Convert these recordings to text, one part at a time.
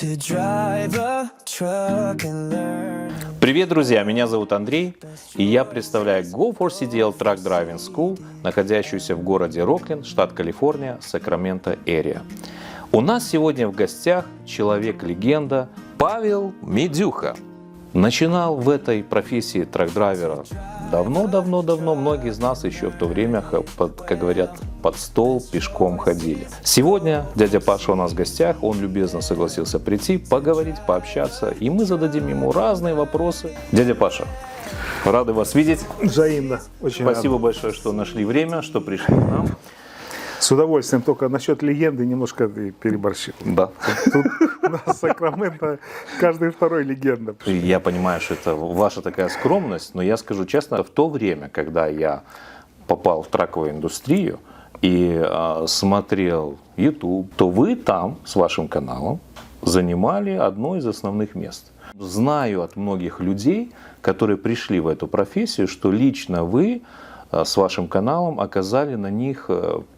to drive a truck and learn. Привет, друзья! Меня зовут Андрей, и я представляю Go4CDL Truck Driving School, находящуюся в городе Рокленд, штат Калифорния, Сакраменто Эрия. У нас сегодня в гостях человек-легенда Павел Медюха. Начинал в этой профессии трак-драйвера давно. Многие из нас еще в то время, как говорят, под стол пешком ходили. Сегодня дядя Паша у нас в гостях, он любезно согласился прийти, поговорить, пообщаться, и мы зададим ему разные вопросы. Дядя Паша, рады вас видеть. Взаимно. Очень Спасибо рад. большое, что нашли время, что пришли к нам. С удовольствием, только насчет легенды немножко ты переборщил. Да. Тут у нас в Сакраменто каждый второй легенда. Я понимаю, что это ваша такая скромность, но я скажу честно, в то время, когда я попал в траковую индустрию и смотрел YouTube, то вы там с вашим каналом занимали одно из основных мест. Знаю от многих людей, которые пришли в эту профессию, что лично вы с вашим каналом оказали на них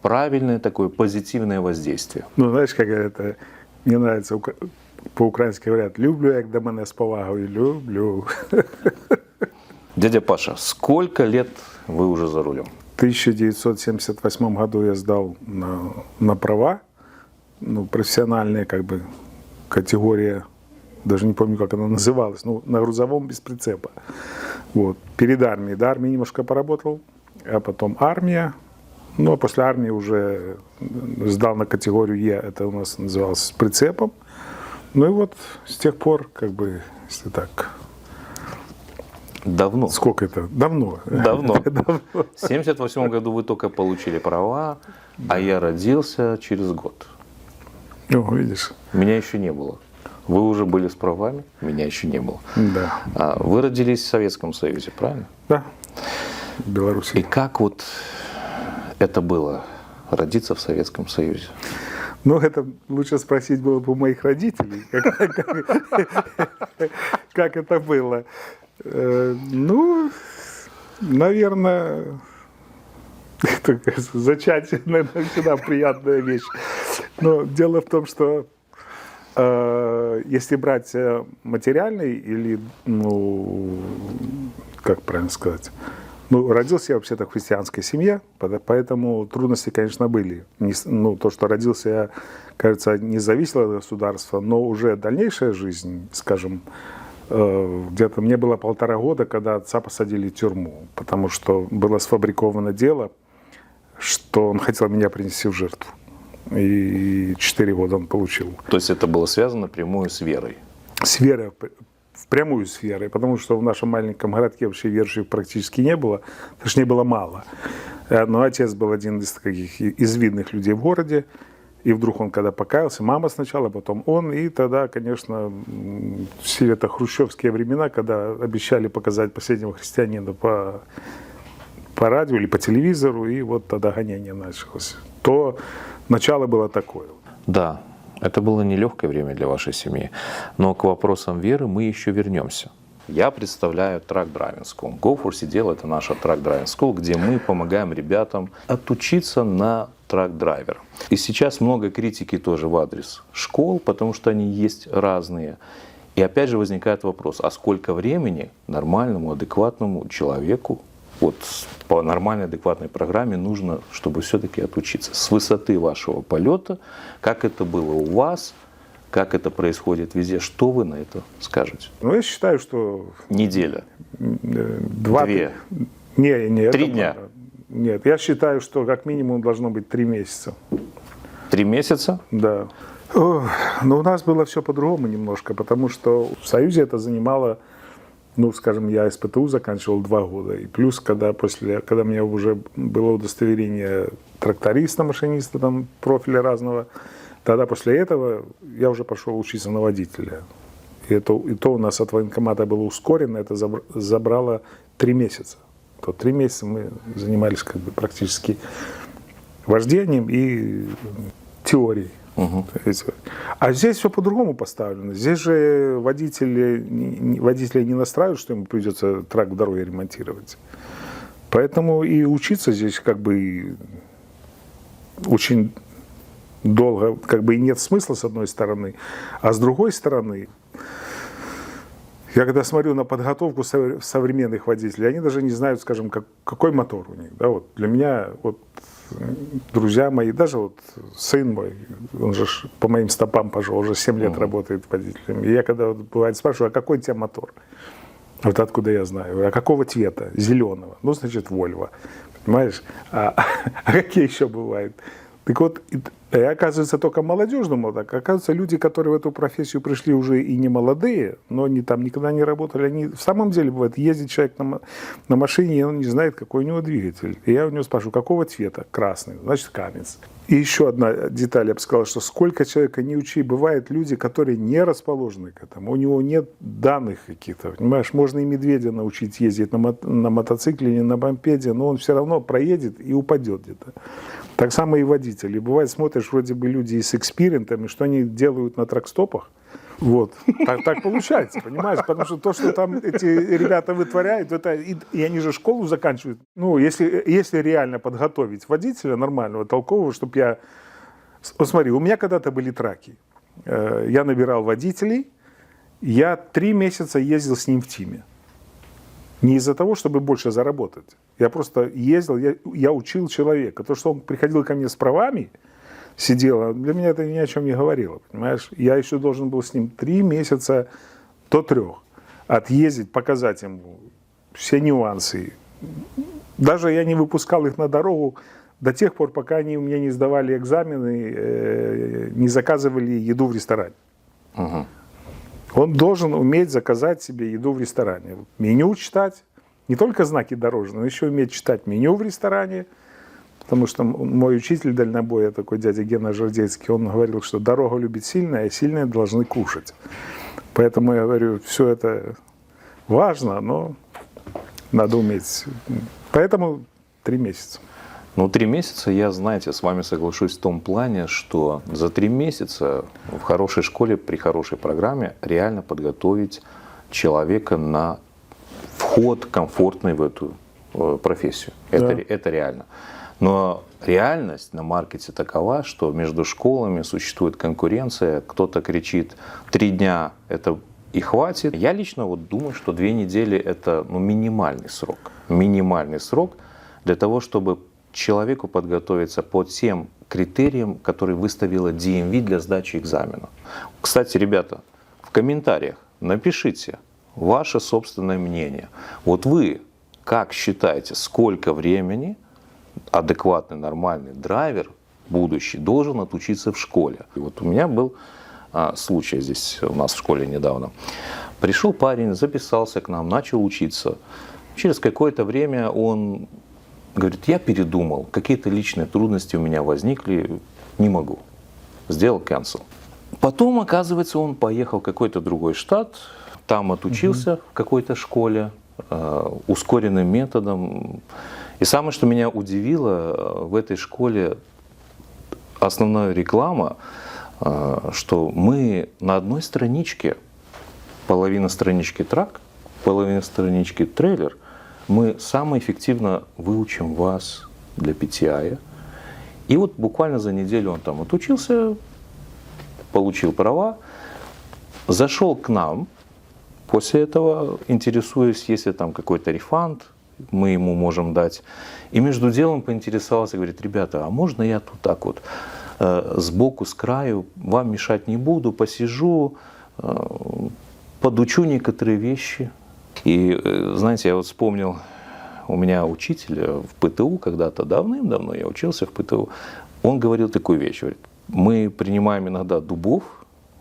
правильное такое позитивное воздействие. Ну, знаешь, как это, мне нравится, по-украински говорят, люблю, як до мене з повагою, люблю. Дядя Паша, сколько лет вы уже за рулем? В 1978 году я сдал на права, профессиональная категория, даже не помню, как она называлась, на грузовом без прицепа. Вот. Перед армией. До армии немножко поработал, а потом армия. Ну, а после армии уже сдал на категорию Е, это у нас называлось с прицепом. Ну и вот с тех пор, если так... Давно. Сколько это? Давно. Давно. В 1978 году вы только получили права, а я родился через год. О, видишь. Меня еще не было. Вы уже были с правами, меня еще не было. Да. Вы родились в Советском Союзе, правильно? Да. В Беларуси. И как вот это было, родиться в Советском Союзе? Ну, это лучше спросить было бы у моих родителей, как это было. Ну, наверное, зачатие, наверное, всегда приятная вещь. Но дело в том, что если брать материальный или, как правильно сказать, родился я вообще-то в христианской семье, поэтому трудности, конечно, были. То, что родился я, кажется, не зависело от государства, но уже дальнейшая жизнь, скажем, где-то мне было 1,5 года, когда отца посадили в тюрьму, потому что было сфабриковано дело, что он хотел меня принести в жертву. И 4 года он получил. То есть это было связано напрямую с верой? С верой, впрямую с верой, потому что в нашем маленьком городке вообще верующих практически не было, точнее было мало. Но отец был один из таких из видных людей в городе, и вдруг он когда покаялся, мама сначала, потом он, и тогда, конечно, все это хрущевские времена, когда обещали показать последнего христианина по радио или по телевизору, и вот тогда гонение началось. То начало было такое. Да, это было нелегкое время для вашей семьи. Но к вопросам веры мы еще вернемся. Я представляю Truck Driving School. Go4CDL — это наша Truck Driving School, где мы помогаем ребятам отучиться на трак-драйвера. И сейчас много критики тоже в адрес школ, потому что они есть разные. И опять же возникает вопрос, а сколько времени нормальному, адекватному человеку, вот по нормальной, адекватной программе нужно, чтобы все-таки отучиться? С высоты вашего полета, как это было у вас, как это происходит везде, что вы на это скажете? Ну, я считаю, что... Неделя? 2? 2? Не, 3 дня? Нет, я считаю, что как минимум должно быть 3 месяца. 3 месяца? Да. Но у нас было все по-другому немножко, потому что в Союзе это занимало, скажем, я СПТУ заканчивал 2 года. И плюс, когда у меня уже было удостоверение тракториста, машиниста, там профиля разного, тогда после этого я уже пошел учиться на водителя. И то у нас от военкомата было ускорено, это забрало 3 месяца. То 3 месяца мы занимались практически вождением и теорией. Угу. А здесь все по-другому поставлено. Здесь же водители не настраивают, что ему придется трак в дороге ремонтировать. Поэтому и учиться здесь очень долго как бы и нет смысла с одной стороны, а с другой стороны, я когда смотрю на подготовку современных водителей, они даже не знают, скажем, какой мотор у них. Да, вот для меня, вот, друзья мои, даже вот сын мой, он же по моим стопам пошел, уже 7 лет работает водителем. И я когда вот, бывает спрашиваю, а какой у тебя мотор? Вот откуда я знаю. А какого цвета? Зеленого. Ну, значит, Volvo. Понимаешь? А какие еще бывают? Так вот, и оказывается, только молодежному так. Оказывается, люди, которые в эту профессию пришли уже и не молодые, но они там никогда не работали, они в самом деле бывает, ездит человек на машине, и он не знает, какой у него двигатель. И я у него спрашиваю, какого цвета? Красный. Значит, Каменс. И еще одна деталь, я бы сказал, что сколько человека не учи, бывают люди, которые не расположены к этому, у него нет данных каких-то, понимаешь, можно и медведя научить ездить на мотоцикле или на мопеде, но он все равно проедет и упадет где-то. Так само и водители. Бывает, смотришь, вроде бы люди и с экспириентами, что они делают на тракстопах. Вот. Так получается, понимаешь? Потому что то, что там эти ребята вытворяют, это, и они же школу заканчивают. Ну, если реально подготовить водителя нормального, толкового, чтобы я... Вот смотри, у меня когда-то были траки. Я набирал водителей, я 3 месяца ездил с ним в тиме. Не из-за того, чтобы больше заработать. Я просто ездил, я учил человека. То, что он приходил ко мне с правами, сидел, для меня это ни о чем не говорило, понимаешь? Я еще должен был с ним 3 месяца до 3 отъездить, показать ему все нюансы. Даже я не выпускал их на дорогу до тех пор, пока они у меня не сдавали экзамены, не заказывали еду в ресторане. Угу. Он должен уметь заказать себе еду в ресторане. Меню читать, не только знаки дорожные, но еще уметь читать меню в ресторане. Потому что мой учитель дальнобоя, такой дядя Гена Жардецкий, он говорил, что дорогу любит сильная, а сильные должны кушать. Поэтому я говорю, все это важно, но надо уметь. Поэтому 3 месяца. Ну, 3 месяца, я, знаете, с вами соглашусь в том плане, что за 3 месяца в хорошей школе, при хорошей программе реально подготовить человека на вход комфортный в эту профессию. Да. Это реально. Но реальность на маркете такова, что между школами существует конкуренция. Кто-то кричит, 3 дня это и хватит. Я лично вот думаю, что 2 недели это минимальный срок. Минимальный срок для того, чтобы человеку подготовиться по тем критериям, которые выставила DMV для сдачи экзамена. Кстати, ребята, в комментариях напишите ваше собственное мнение. Вот вы как считаете, сколько времени адекватный, нормальный драйвер, будущий, должен отучиться в школе? И вот у меня был случай здесь у нас в школе недавно. Пришел парень, записался к нам, начал учиться. Через какое-то время он говорит, я передумал, какие-то личные трудности у меня возникли, не могу. Сделал cancel. Потом, оказывается, он поехал в какой-то другой штат, там отучился в какой-то школе, ускоренным методом. И самое, что меня удивило, в этой школе основная реклама, что мы на одной страничке, половина странички трак, половина странички трейлер, мы самое эффективно выучим вас для PTI. И вот буквально за неделю он там отучился, получил права, зашел к нам после этого, интересуясь, есть ли там какой-то рефанд, мы ему можем дать. И между делом поинтересовался, говорит, ребята, а можно я тут так вот сбоку, с краю, вам мешать не буду, посижу, подучу некоторые вещи. И знаете, я вот вспомнил, у меня учитель в ПТУ когда-то, давным-давно я учился в ПТУ, он говорил такую вещь, говорит, мы принимаем иногда дубов,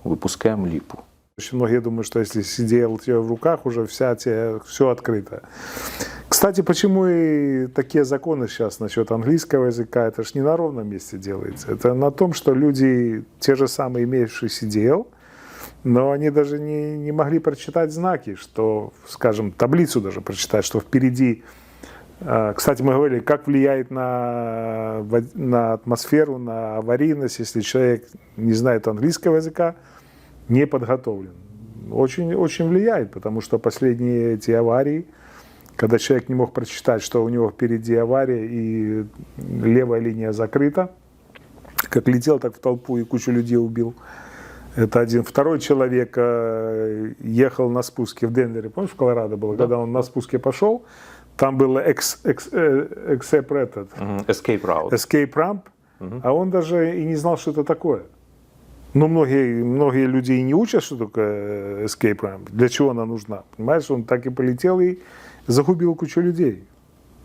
выпускаем липу. Очень многие думают, что если сидел у тебя в руках, уже все открыто. Кстати, почему и такие законы сейчас насчет английского языка, это же не на ровном месте делается. Это на том, что люди, те же самые, имеющие CDL, но они даже не могли прочитать знаки, что, скажем, таблицу даже прочитать, что впереди. Кстати, мы говорили, как влияет на атмосферу, на аварийность, если человек не знает английского языка, не подготовлен. Очень, очень влияет, потому что последние эти аварии, когда человек не мог прочитать, что у него впереди авария и левая линия закрыта, как летел, так в толпу и кучу людей убил. Это один. Второй человек ехал на спуске в Денвере, помнишь, в Колорадо было, когда он на спуске пошел, там было escape ramp, а он даже и не знал, что это такое. Но многие люди и не учат, что такое escape ramp, для чего она нужна. Понимаешь, он так и полетел и загубил кучу людей.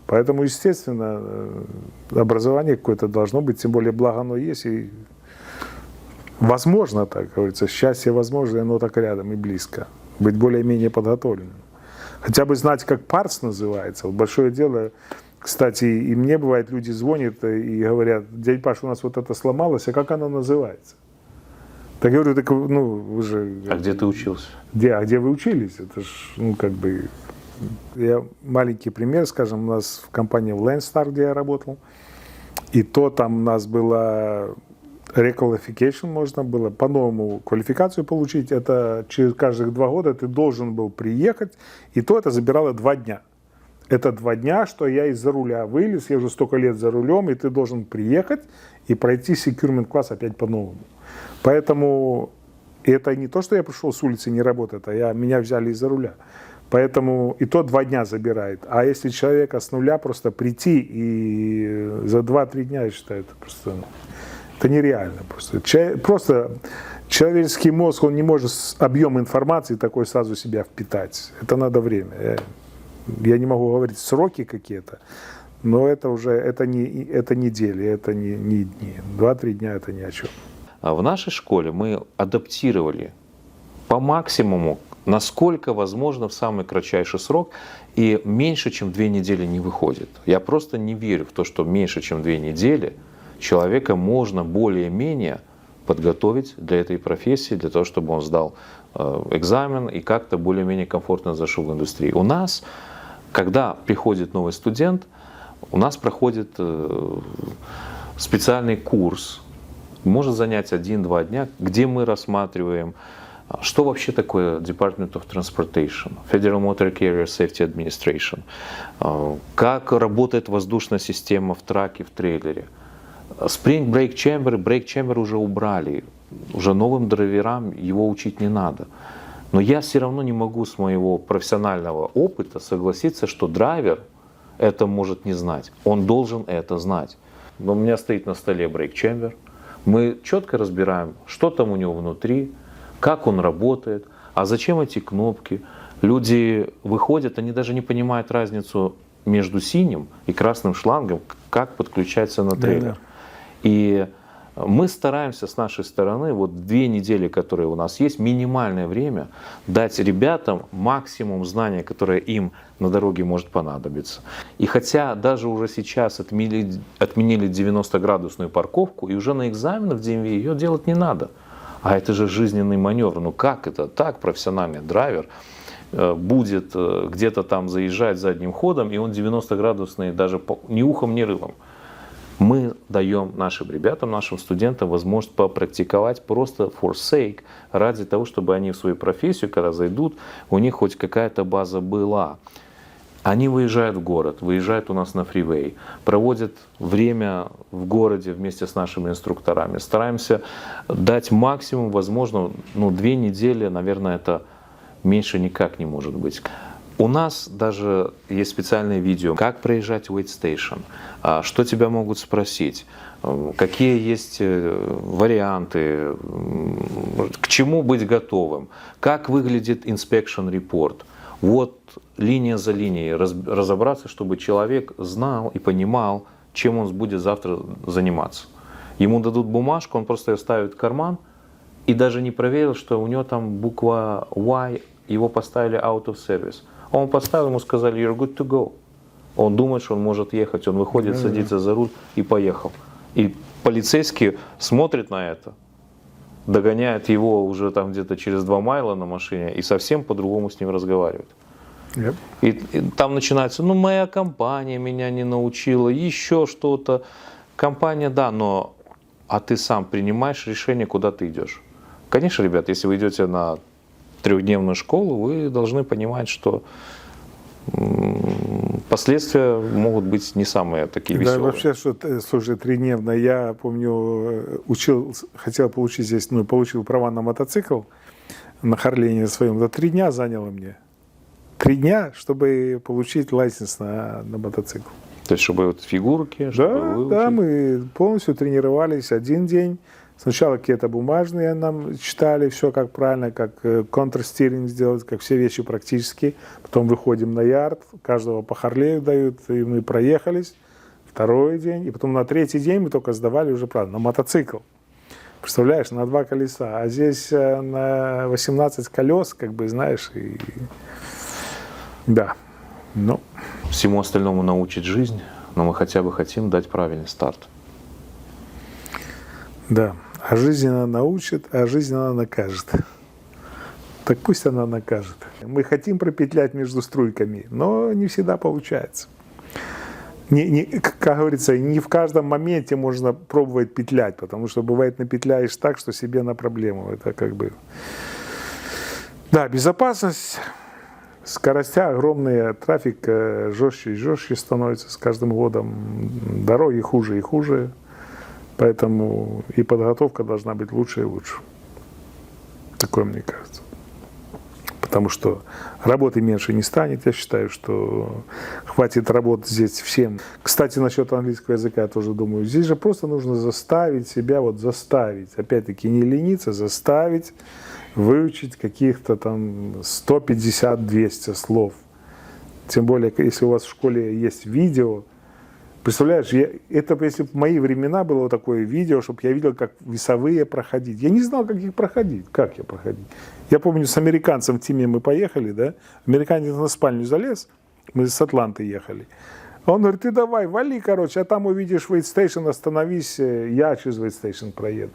Поэтому, естественно, образование какое-то должно быть, тем более благо оно есть. И возможно, так говорится, счастье возможно, и оно так рядом и близко. Быть более-менее подготовленным. Хотя бы знать, как парс называется. Вот большое дело, кстати, и мне бывает, люди звонят и говорят: дядя Паш, у нас вот это сломалось, а как оно называется? Так я говорю, так, ну, вы же... А где ты учился? Где вы учились? Это ж, ну, как бы... Я маленький пример, скажем, у нас в компании Landstar, где я работал, и то там у нас было requalification, можно было по-новому квалификацию получить. Это через каждых 2 года ты должен был приехать, и то это забирало 2 дня. Это 2 дня, что я из-за руля вылез, я уже столько лет за рулем, и ты должен приехать и пройти securement класс опять по-новому. Поэтому это не то, что я пришел с улицы, не работает, а меня взяли из-за руля. Поэтому и то 2 дня забирает. А если человека с нуля просто прийти и за 2-3 дня, я считаю, это просто... Это нереально. Просто человеческий мозг, он не может объем информации такой сразу себя впитать. Это надо время. Я не могу говорить сроки какие-то, но это уже это недели, это не дни. 2-3 дня это ни о чем. В нашей школе мы адаптировали по максимуму, насколько возможно, в самый кратчайший срок, и меньше, чем 2 недели не выходит. Я просто не верю в то, что меньше, чем 2 недели человека можно более-менее подготовить для этой профессии, для того, чтобы он сдал экзамен и как-то более-менее комфортно зашел в индустрию. У нас, когда приходит новый студент, у нас проходит специальный курс, может занять 1-2 дня, где мы рассматриваем, что вообще такое Department of Transportation, Federal Motor Carrier Safety Administration, как работает воздушная система в траке, в трейлере. Spring Brake Chamber уже убрали, уже новым драйверам его учить не надо. Но я все равно не могу с моего профессионального опыта согласиться, что драйвер это может не знать. Он должен это знать. Но у меня стоит на столе Brake Chamber. Мы четко разбираем, что там у него внутри, как он работает, а зачем эти кнопки. Люди выходят, они даже не понимают разницу между синим и красным шлангом, как подключается на трейлер. И мы стараемся с нашей стороны, вот 2 недели, которые у нас есть, минимальное время, дать ребятам максимум знаний, которое им на дороге может понадобиться. И хотя даже уже сейчас отменили 90-градусную парковку, и уже на экзаменах в DMV ее делать не надо. А это же жизненный маневр. Ну как это так? Профессиональный драйвер будет где-то там заезжать задним ходом, и он 90-градусный даже ни ухом, ни рылом. Мы даем нашим ребятам, нашим студентам возможность попрактиковать просто for sake, ради того, чтобы они в свою профессию, когда зайдут, у них хоть какая-то база была. Они выезжают в город, выезжают у нас на фривей, проводят время в городе вместе с нашими инструкторами. Стараемся дать максимум, возможно, 2 недели, наверное, это меньше никак не может быть. У нас даже есть специальное видео, как проезжать Wait Station, что тебя могут спросить, какие есть варианты, к чему быть готовым, как выглядит Inspection Report. Вот линия за линией разобраться, чтобы человек знал и понимал, чем он будет завтра заниматься. Ему дадут бумажку, он просто ее ставит в карман и даже не проверил, что у него там буква Y, его поставили out of service. Он поставил, ему сказали, you're good to go. Он думает, что он может ехать, он выходит, садится за руль и поехал. И полицейский смотрит на это, догоняет его уже там где-то через 2 майла на машине и совсем по-другому с ним разговаривает. Yep. И там начинается, моя компания меня не научила, еще что-то. Компания, да, но а ты сам принимаешь решение, куда ты идешь. Конечно, ребят, если вы идете на 3-дневную школу, вы должны понимать, что Последствия могут быть не самые такие веселые. Да, вообще, слушай, трехдневно, я помню, хотел получить здесь, получил права на мотоцикл, на Харлене своем, за 3 дня заняло мне. 3 дня, чтобы получить лайсенс на мотоцикл. То есть, чтобы вот фигурки, чтобы выучить? Да, мы полностью тренировались 1 день. Сначала какие-то бумажные нам читали, все как правильно, как контрстиринг сделать, как все вещи практически. Потом выходим на ярд, каждого по Харлею дают, и мы проехались. 2-й день, и потом на 3-й день мы только сдавали уже, правда, на мотоцикл. Представляешь, на 2 колеса, а здесь на 18 колес, как бы, знаешь, и... Да, ну... Всему остальному научит жизнь, но мы хотя бы хотим дать правильный старт. Да, а жизнь она научит, а жизнь она накажет. Так пусть она накажет. Мы хотим пропетлять между струйками, но не всегда получается. Как говорится, не в каждом моменте можно пробовать петлять, потому что бывает напетляешь так, что себе на проблему. Это как бы... Да, безопасность, скоростя огромные, трафик жестче и жестче становится с каждым годом, дороги хуже и хуже, поэтому и подготовка должна быть лучше и лучше. Такое мне кажется. Потому что работы меньше не станет, я считаю, что хватит работать здесь всем. Кстати, насчет английского языка я тоже думаю, здесь же просто нужно заставить себя, заставить, опять-таки не лениться, заставить выучить каких-то там 150-200 слов. Тем более, если у вас в школе есть видео. Представляешь, это если бы в мои времена было такое видео, чтобы я видел, как весовые проходить. Я не знал, как их проходить. Как я проходить? Я помню, с американцем в тиме мы поехали, да? Американец на спальню залез, мы с Атланты ехали. Он говорит, ты давай, вали, короче, а там увидишь вейтстейшн, остановись, я через вейтстейшн проеду.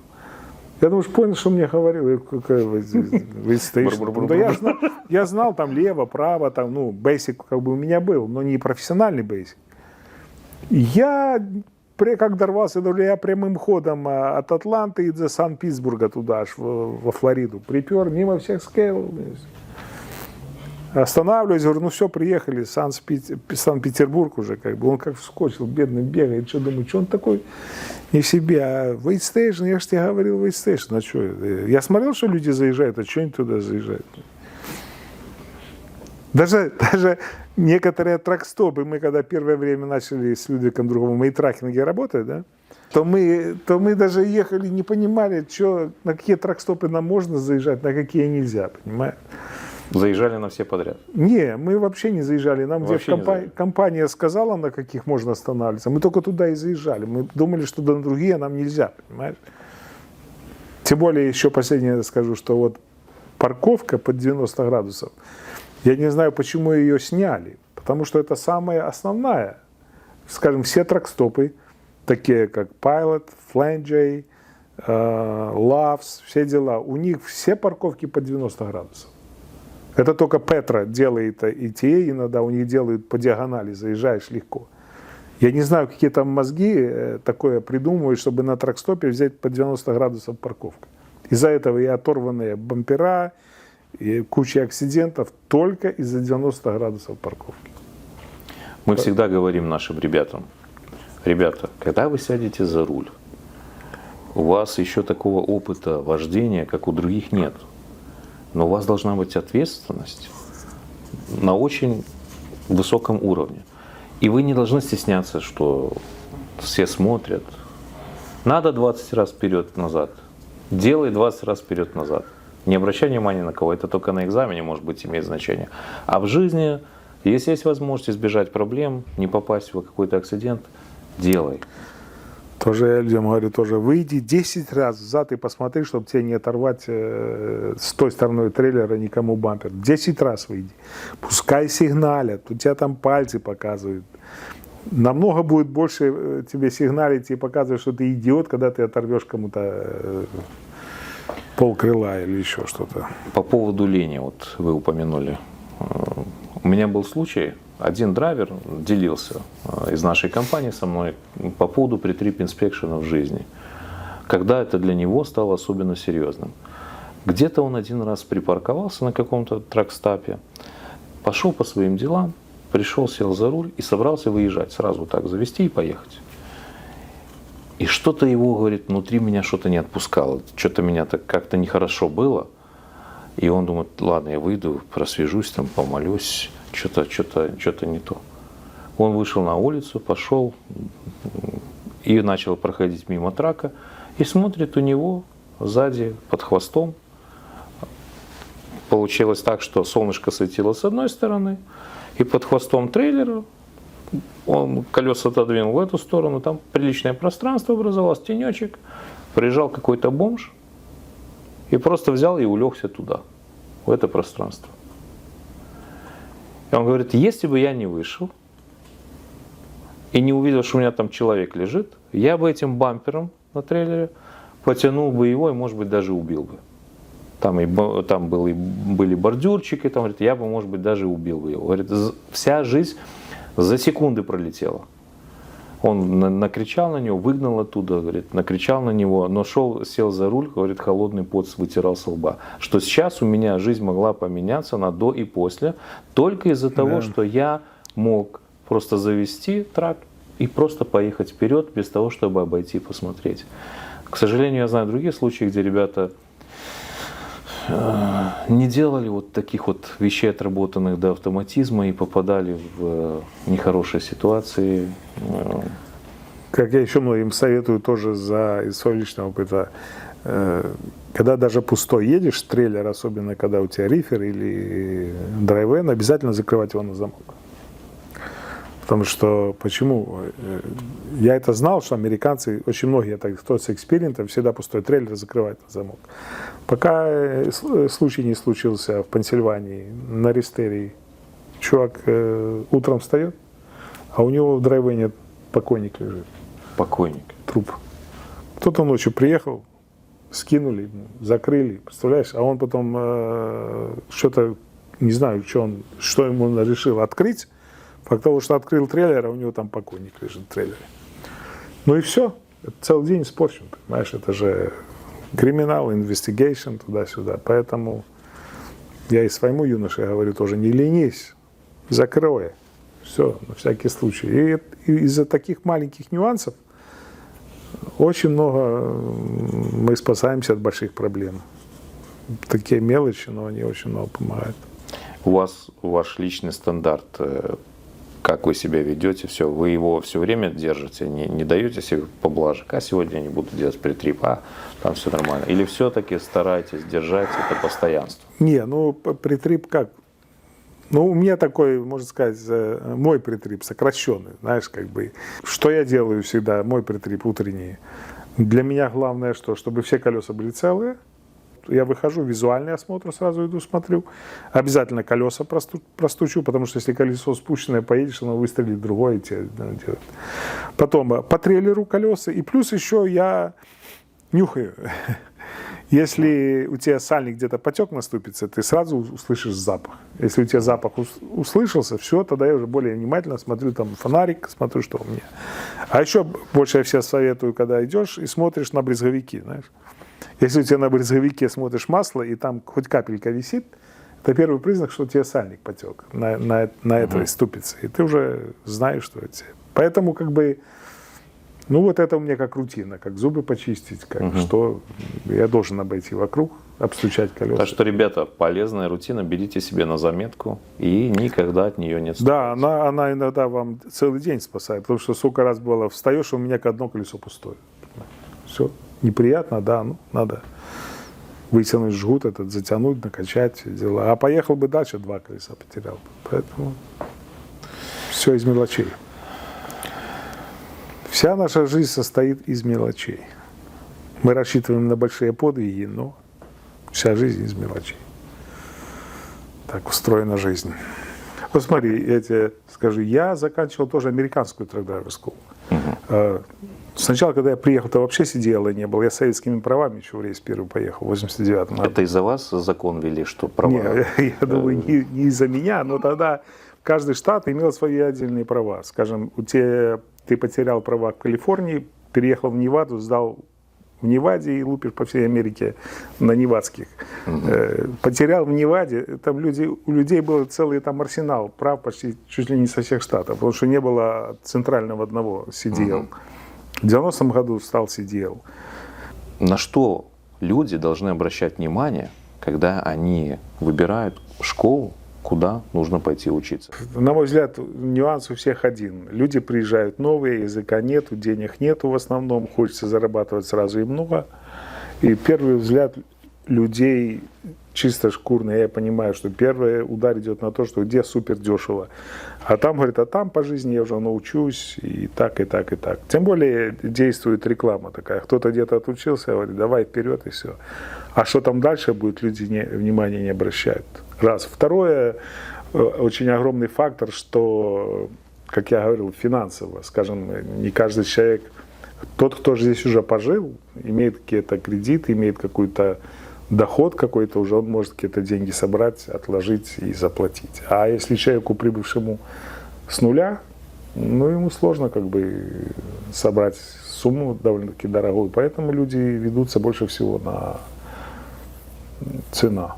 Я думаю, понял, что мне говорил, какая вейтстейшн. Да я знал там лево, право, там, basic как бы у меня был, но не профессиональный basic. Я, как дорвался, я прямым ходом от Атланты и до Сан-Питтсбурга туда, аж во Флориду, припер мимо всех скейлов. Останавливаюсь, говорю, все, приехали, Санкт-Петербург уже, как бы, он как вскочил, бедный, бегает, что думаю, что он такой не в себе, а вейтстейшн, я же тебе говорил, вейтстейшн, а что, я смотрел, что люди заезжают, а что они туда заезжают? Даже некоторые тракстопы, мы когда первое время начали с Людвигом Друговым и тракинге работать, да, то мы даже ехали, не понимали, на какие тракстопы нам можно заезжать, на какие нельзя, понимаешь? Заезжали на все подряд? Не, мы вообще не заезжали. Нам вообще компания сказала, на каких можно останавливаться. Мы только туда и заезжали. Мы думали, что на другие нам нельзя, понимаешь? Тем более, еще последнее скажу, что парковка под 90 градусов, я не знаю, почему ее сняли. Потому что это самая основная. Скажем, все тракстопы, такие как Pilot, Flange, Loves, все дела, у них все парковки под 90 градусов. Это только Петра делает и те, иногда у них делают по диагонали, заезжаешь легко. Я не знаю, какие там мозги такое придумывают, чтобы на тракстопе взять по 90 градусов парковку. Из-за этого и оторванные бампера, и куча акцидентов только из-за 90 градусов парковки. Мы всегда говорим нашим ребятам, ребята, когда вы сядете за руль, у вас еще такого опыта вождения, как у других, нет. Но у вас должна быть ответственность на очень высоком уровне. И вы не должны стесняться, что все смотрят. Надо 20 раз вперед-назад. Делай 20 раз вперед-назад. Не обращай внимания на кого. Это только на экзамене, может быть, имеет значение. А в жизни, если есть возможность избежать проблем, не попасть в какой-то акцидент, делай. Тоже я людям говорю, выйди 10 раз взад и посмотри, чтобы тебе не оторвать с той стороны трейлера никому бампер. 10 раз выйди. Пускай сигналят, у тебя там пальцы показывают. Намного будет больше тебе сигналить и показывать, что ты идиот, когда ты оторвешь кому-то полкрыла или еще что-то. По поводу лени, вы упомянули. У меня был случай. Один драйвер делился из нашей компании со мной по поводу pre-trip inspection в жизни, когда это для него стало особенно серьезным. Где-то он один раз припарковался на каком-то тракстапе, пошел по своим делам, пришел, сел за руль и собрался выезжать. Сразу так завести и поехать. И что-то его, говорит, внутри меня что-то не отпускало. Что-то меня так как-то нехорошо было. И он думает, ладно, я выйду, просвежусь, там, помолюсь. Что-то не то. Он вышел на улицу, пошел и начал проходить мимо трака. И смотрит, у него сзади, под хвостом, получилось так, что солнышко светило с одной стороны, и под хвостом трейлера он колеса отодвинул в эту сторону, там приличное пространство образовалось, тенечек, приезжал какой-то бомж и просто взял и улегся туда, в это пространство. И он говорит, если бы я не вышел и не увидел, что у меня там человек лежит, я бы этим бампером на трейлере потянул бы его и, может быть, даже убил бы. Там были бордюрчики, там, говорит, я бы, может быть, даже убил бы его. Говорит, вся жизнь за секунды пролетела. Он накричал на него, выгнал оттуда, говорит, накричал на него, но сел за руль, говорит, холодный пот вытирал со лба. Что сейчас у меня жизнь могла поменяться на до и после, только из-за того, что я мог просто завести трак и просто поехать вперед, без того, чтобы обойти и посмотреть. К сожалению, я знаю другие случаи, где ребята не делали вот таких вот вещей, отработанных до автоматизма, и попадали в нехорошие ситуации. Как я еще многим советую тоже из своего личного опыта, когда даже пустой едешь, трейлер, особенно когда у тебя рифер или драйвен, обязательно закрывать его на замок. Потому что, почему? Я это знал, что американцы, очень многие, кто с экспериментом, всегда пустой трейлер закрывают на замок. Пока случай не случился в Пенсильвании, на Ристерии, чувак утром встает, а у него в драйвене покойник лежит. Покойник. Труп. Кто-то ночью приехал, скинули, закрыли, представляешь, а он потом что-то, не знаю, что ему решил открыть. Факт того, что открыл трейлер, а у него там покойник лежит в трейлере. Ну и все. Это целый день испорчен, понимаешь? Это же криминал, инвестигейшн, туда-сюда. Поэтому я и своему юноше говорю тоже, не ленись, закрой. Все, на всякий случай. И из-за таких маленьких нюансов очень много мы спасаемся от больших проблем. Такие мелочи, но они очень много помогают. У вас ваш личный стандарт, как вы себя ведете, все, вы его все время держите, не даете себе поблажек, а сегодня я не буду делать притрип, а там все нормально. Или все-таки стараетесь держать это постоянство? Не, ну притрип как? Ну, у меня такой, можно сказать, мой притрип сокращенный, знаешь, как бы. Что я делаю всегда, мой притрип утренний. Для меня главное, чтобы все колеса были целые. Я выхожу, визуальный осмотр сразу иду, смотрю. Обязательно колеса простучу, потому что если колесо спущенное, поедешь, оно выстрелит другое. Делает. Потом по трейлеру колеса. И плюс еще я нюхаю. Если у тебя сальник где-то потек наступится, ты сразу услышишь запах. Если у тебя запах услышался, все, тогда я уже более внимательно смотрю там фонарик, смотрю, что у меня. А еще больше я всем советую, когда идешь и смотришь на брызговики, знаешь. Если у тебя на брызговике смотришь масло, и там хоть капелька висит, это первый признак, что у тебя сальник потек на этой ступице. И ты уже знаешь, что это. Поэтому как бы, ну вот это у меня как рутина, как зубы почистить, как что я должен обойти вокруг, обстучать колеса. Так что, ребята, полезная рутина, берите себе на заметку и никогда от нее не отступайте. Да, она иногда вам целый день спасает, потому что сколько раз было, встаешь, у меня одно колесо пустое. Все. Неприятно, да, ну, надо вытянуть жгут этот, затянуть, накачать, дела. А поехал бы дальше, 2 колеса потерял бы. Поэтому все из мелочей. Вся наша жизнь состоит из мелочей. Мы рассчитываем на большие подвиги, но вся жизнь из мелочей. Так устроена жизнь. Вот смотри, я тебе скажу, я заканчивал тоже американскую трак-драйвер скул. Сначала, когда я приехал, то вообще сидела не было. Я с советскими правами еще в рейс первый поехал, в 89-м. Это из-за вас закон ввели, что права? Нет, я думаю, не из-за меня, но тогда каждый штат имел свои отдельные права. Скажем, ты потерял права в Калифорнии, переехал в Неваду, сдал в Неваде и лупишь по всей Америке на невадских. Потерял в Неваде, там у людей был целый там арсенал прав почти чуть ли не со всех штатов, потому что не было центрального одного CDL. В 90-м году стал CDL. На что люди должны обращать внимание, когда они выбирают школу, куда нужно пойти учиться? На мой взгляд, нюанс у всех один. Люди приезжают новые, языка нету, денег нету в основном, хочется зарабатывать сразу и много. И первый взгляд людей чисто шкурный, я понимаю, что первый удар идет на то, что где супер дешево. А там, говорит, а там по жизни я уже научусь, и так, и так, и так. Тем более действует реклама такая. Кто-то где-то отучился, говорит, давай вперед, и все. А что там дальше будет, люди внимания не обращают. Раз. Второе, очень огромный фактор, что, как я говорил, финансово, скажем, не каждый человек, тот, кто же здесь уже пожил, имеет какие-то кредиты, имеет какой-то доход какой-то, уже он может какие-то деньги собрать, отложить и заплатить. А если человеку, прибывшему с нуля, ну, ему сложно как бы собрать сумму довольно-таки дорогую. Поэтому люди ведутся больше всего на цена.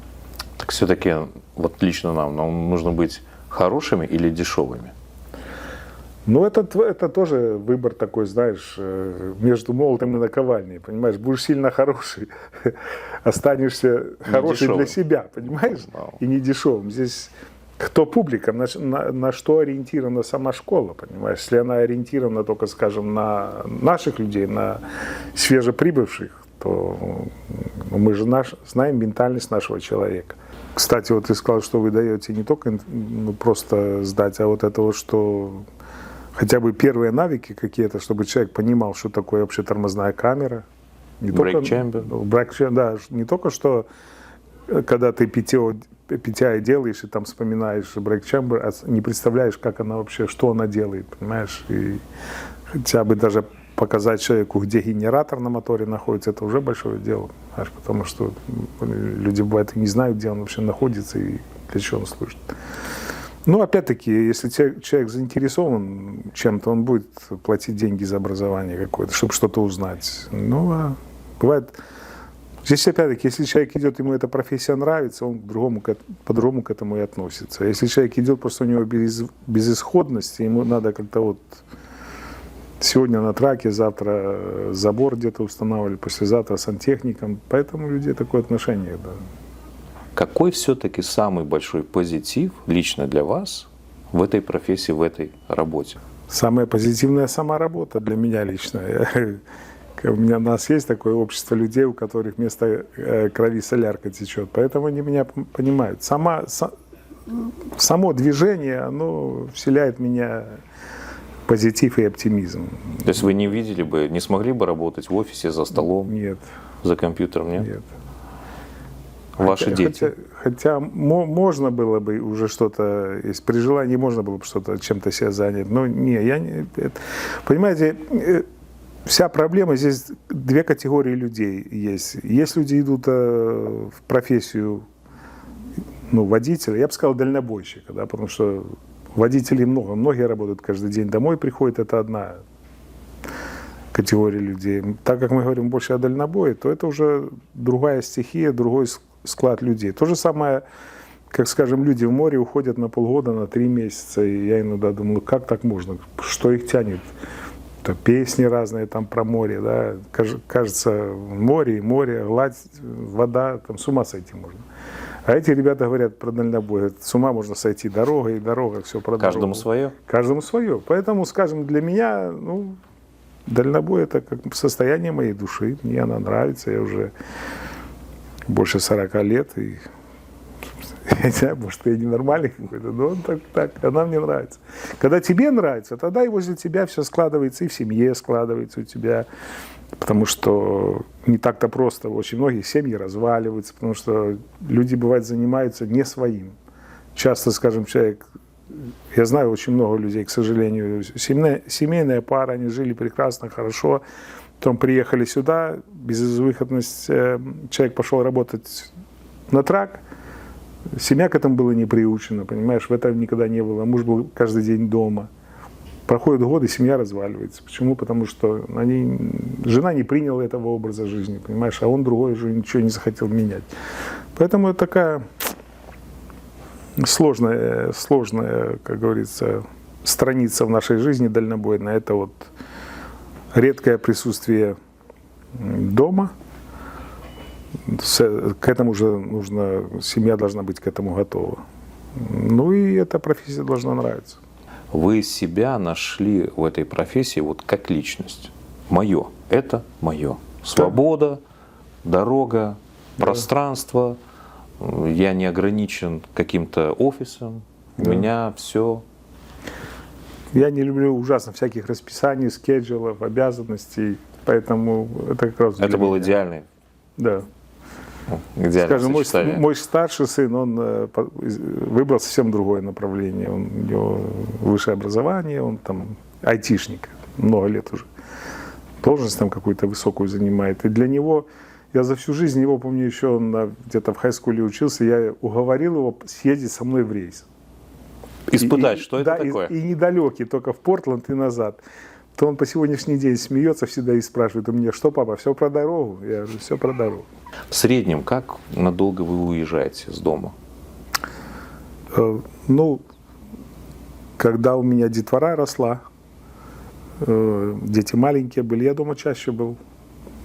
Так все-таки, вот лично нам нужно быть хорошими или дешевыми? Ну, это тоже выбор такой, знаешь, между молотом и наковальней, понимаешь? Будешь сильно хороший, останешься хороший для себя, понимаешь? И не дешевым. Здесь кто публика, на что ориентирована сама школа, понимаешь? Если она ориентирована только, скажем, на наших людей, на свежеприбывших, то мы же знаем ментальность нашего человека. Кстати, вот ты сказал, что вы даете не только просто сдать, а вот это вот, что хотя бы первые навыки какие-то, чтобы человек понимал, что такое вообще тормозная камера. Brake chamber. Да, не только что, когда ты PTI делаешь и там вспоминаешь brake chamber, а не представляешь, как она вообще, что она делает, понимаешь? И хотя бы даже показать человеку, где генератор на моторе находится, это уже большое дело, знаешь, потому что люди бывают и не знают, где он вообще находится и для чего он служит. Ну, опять-таки, если человек заинтересован чем-то, он будет платить деньги за образование какое-то, чтобы что-то узнать. Ну, а бывает... Здесь, опять-таки, если человек идет, ему эта профессия нравится, он по-другому к этому и относится. Если человек идет, просто у него безысходность, ему надо как-то вот... Сегодня на траке, завтра забор где-то устанавливали, послезавтра сантехником. Поэтому у людей такое отношение, да. Какой все-таки самый большой позитив лично для вас в этой профессии, в этой работе? Самая позитивная сама работа для меня лично. У нас есть такое общество людей, у которых вместо крови солярка течет. Поэтому они меня понимают. Само движение, оно вселяет в меня позитив и оптимизм. То есть вы не видели бы, не смогли бы работать в офисе за столом? Нет. За компьютером, нет? Нет. Ваши дети? Хотя можно было бы уже что-то, если при желании можно было бы что-то, чем-то себя занять. Но не, понимаете, вся проблема, здесь две категории людей есть. Есть люди идут в профессию водителя, я бы сказал, дальнобойщика, да, потому что водителей много, многие работают каждый день, домой приходят, это одна категория людей. Так как мы говорим больше о дальнобое, то это уже другая стихия, другой склад людей. То же самое, как, скажем, люди в море уходят на полгода, на 3 месяца, и я иногда думаю, как так можно, что их тянет? Это песни разные там про море, да, кажется, море, гладь, вода, там с ума сойти можно. А эти ребята говорят про дальнобой, говорят, с ума можно сойти, дорога, все про Каждому дорогу. свое? Каждому свое. Поэтому, скажем, для меня, дальнобой это как состояние моей души, мне она нравится, я уже больше 40 лет, и я не знаю, может, я ненормальный какой-то, но так, она мне нравится. Когда тебе нравится, тогда и возле тебя все складывается, и в семье складывается у тебя, потому что не так-то просто. Очень многие семьи разваливаются, потому что люди, бывает, занимаются не своим. Часто, скажем, человек, я знаю очень много людей, к сожалению, семейная пара, они жили прекрасно, хорошо, потом приехали сюда, безвыходность, человек пошел работать на трак, семья к этому была не приучена, понимаешь, в этом никогда не было, муж был каждый день дома. Проходят годы, семья разваливается. Почему? Потому что жена не приняла этого образа жизни, понимаешь, а он другой уже ничего не захотел менять. Поэтому это такая сложная, как говорится, страница в нашей жизни дальнобойная. Это вот редкое присутствие дома. К этому же семья должна быть к этому готова. Ну и эта профессия должна нравиться. Вы себя нашли в этой профессии вот как личность. Мое. Это мое. Свобода, дорога, пространство. Я не ограничен каким-то офисом. У меня все. Я не люблю ужасно всяких расписаний, скеджулов, обязанностей. Поэтому это как раз... Это был идеальный. Да. Идеальное Скажем, сочетание. мой старший сын, он выбрал совсем другое направление. У него высшее образование, он там айтишник, много лет уже. Должность там какую-то высокую занимает. И для него, я за всю жизнь его, помню, еще он где-то в хай-скуле учился, я уговорил его съездить со мной в рейс. Испытать, что это такое. И недалекий, только в Портленд и назад. То он по сегодняшний день смеется всегда и спрашивает у меня, что, папа, все про дорогу? Я говорю, все про дорогу. В среднем, как надолго вы уезжаете с дома? Ну, когда у меня детвора росла, дети маленькие были, я дома чаще был.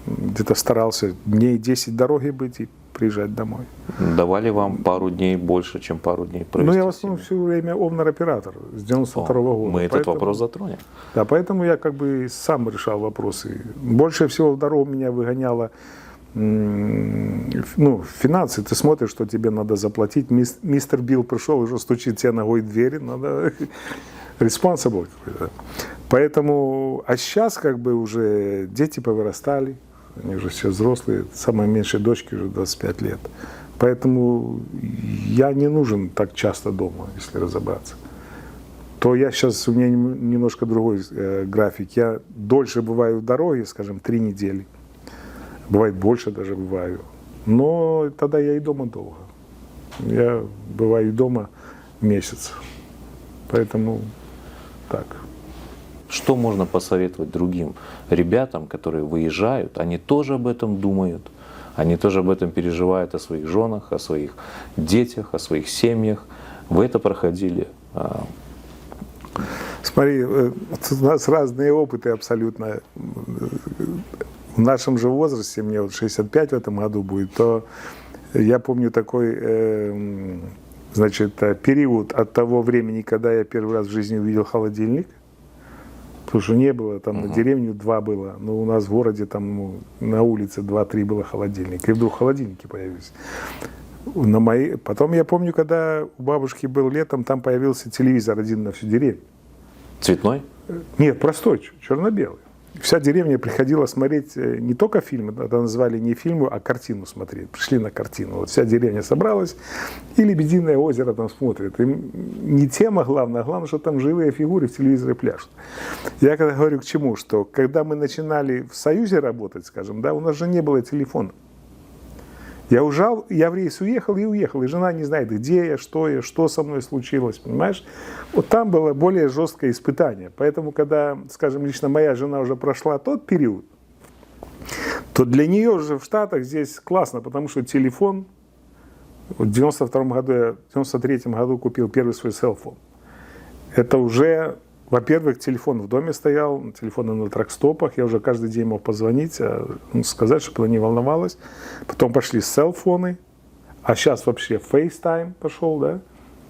Где-то старался дней 10 дороги быть и приезжать домой. Давали вам пару дней больше, чем пару дней провести? Ну, я в основном все время овнер-оператор с 92-го года. Мы этот вопрос затронем. Да, поэтому я как бы сам решал вопросы. Больше всего в дорогу меня выгоняло финансы. Ты смотришь, что тебе надо заплатить. Мистер Билл пришел, уже стучит тебе ногой в двери. Надо responsible какой-то. Поэтому, а сейчас как бы уже дети повырастали. Они уже все взрослые. Самой меньшей дочке уже 25 лет. Поэтому я не нужен так часто дома, если разобраться. То я сейчас, у меня немножко другой график. Я дольше бываю в дороге, скажем, 3 недели. Бывает больше даже бываю. Но тогда я и дома долго. Я бываю и дома месяц. Поэтому так. Что можно посоветовать другим ребятам, которые выезжают? Они тоже об этом думают. Они тоже об этом переживают, о своих женах, о своих детях, о своих семьях. Вы это проходили? Смотри, у нас разные опыты абсолютно. В нашем же возрасте, мне вот 65 в этом году будет, то я помню такой, период от того времени, когда я первый раз в жизни увидел холодильник. Потому что не было, там на деревню 2 было, но у нас в городе там на улице 2-3 было холодильника. И вдруг холодильники появились. Потом я помню, когда у бабушки был летом, там появился телевизор один на всю деревню. Цветной? Нет, простой, черно-белый. Вся деревня приходила смотреть не только фильмы, это назвали не фильмы, а картину смотреть. Пришли на картину. Вот вся деревня собралась, и «Лебединое озеро» там смотрит. И не тема главная, а главное, что там живые фигуры в телевизоре пляшут. Я когда говорю к чему, что когда мы начинали в Союзе работать, скажем, да, у нас же не было телефона. Я в рейс уехал, и жена не знает, где я, что со мной случилось, понимаешь? Вот там было более жесткое испытание. Поэтому, когда, скажем, лично моя жена уже прошла тот период, то для нее уже в Штатах здесь классно, потому что телефон, в 93-м году купил первый свой селфон. Это уже, во-первых, телефон в доме стоял, телефоны на тракстопах, я уже каждый день мог позвонить, сказать, чтобы она не волновалась. Потом пошли селфоны, а сейчас вообще FaceTime пошел, да?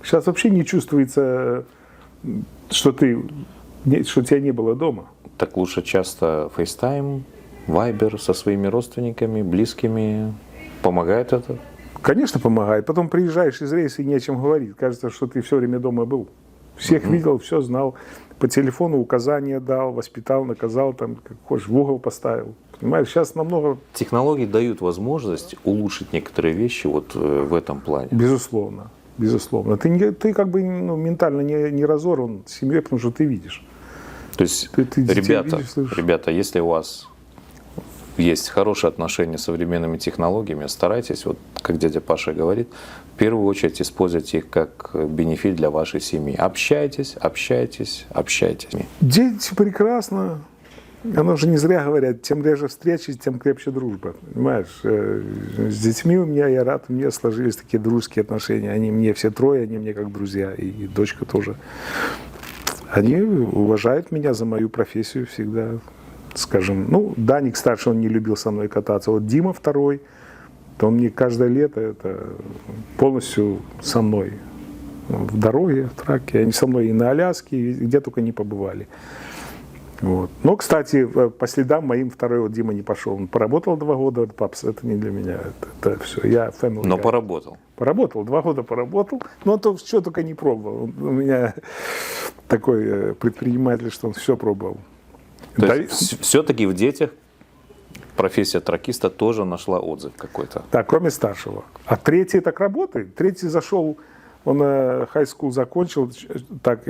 Сейчас вообще не чувствуется, что тебя не было дома. Так лучше часто FaceTime, Viber со своими родственниками, близкими. Помогает это? Конечно, помогает. Потом приезжаешь из рейса и не о чем говорить. Кажется, что ты все время дома был. Всех видел, все знал. По телефону указания дал, воспитал, наказал, там, как хочешь, в угол поставил. Понимаешь, сейчас намного... Технологии дают возможность улучшить некоторые вещи вот в этом плане. Безусловно. Безусловно. Ты как бы ментально не разорван семьей, потому что ты видишь. То есть, Ты ребята, видишь, слышишь. ребята, если у вас есть хорошие отношения с современными технологиями, старайтесь, вот как дядя Паша говорит, в первую очередь используйте их как бенефит для вашей семьи. Общайтесь, общайтесь, общайтесь. Дети прекрасно. Оно же не зря говорят, тем реже встречи, тем крепче дружба. Понимаешь, с детьми у меня, я рад, у меня сложились такие дружеские отношения. Они мне все трое, они мне как друзья, и дочка тоже. Они уважают меня за мою профессию всегда. Скажем, ну, Даник старший, он не любил со мной кататься. Вот Дима второй, то он мне каждое лето это полностью со мной в дороге, в траке. Они со мной и на Аляске, и где только не побывали. Вот. Но, кстати, по следам моим второй вот Дима не пошел. Он поработал 2 года, говорит, папа, это не для меня, это все, я family Но guy. поработал. Поработал, 2 года поработал, но он то, что только не пробовал. У меня такой предприниматель, что он все пробовал. То Да, есть все-таки в детях профессия тракиста тоже нашла отзыв какой-то. да, кроме старшего. А третий так работает. Третий зашел, он high school закончил, так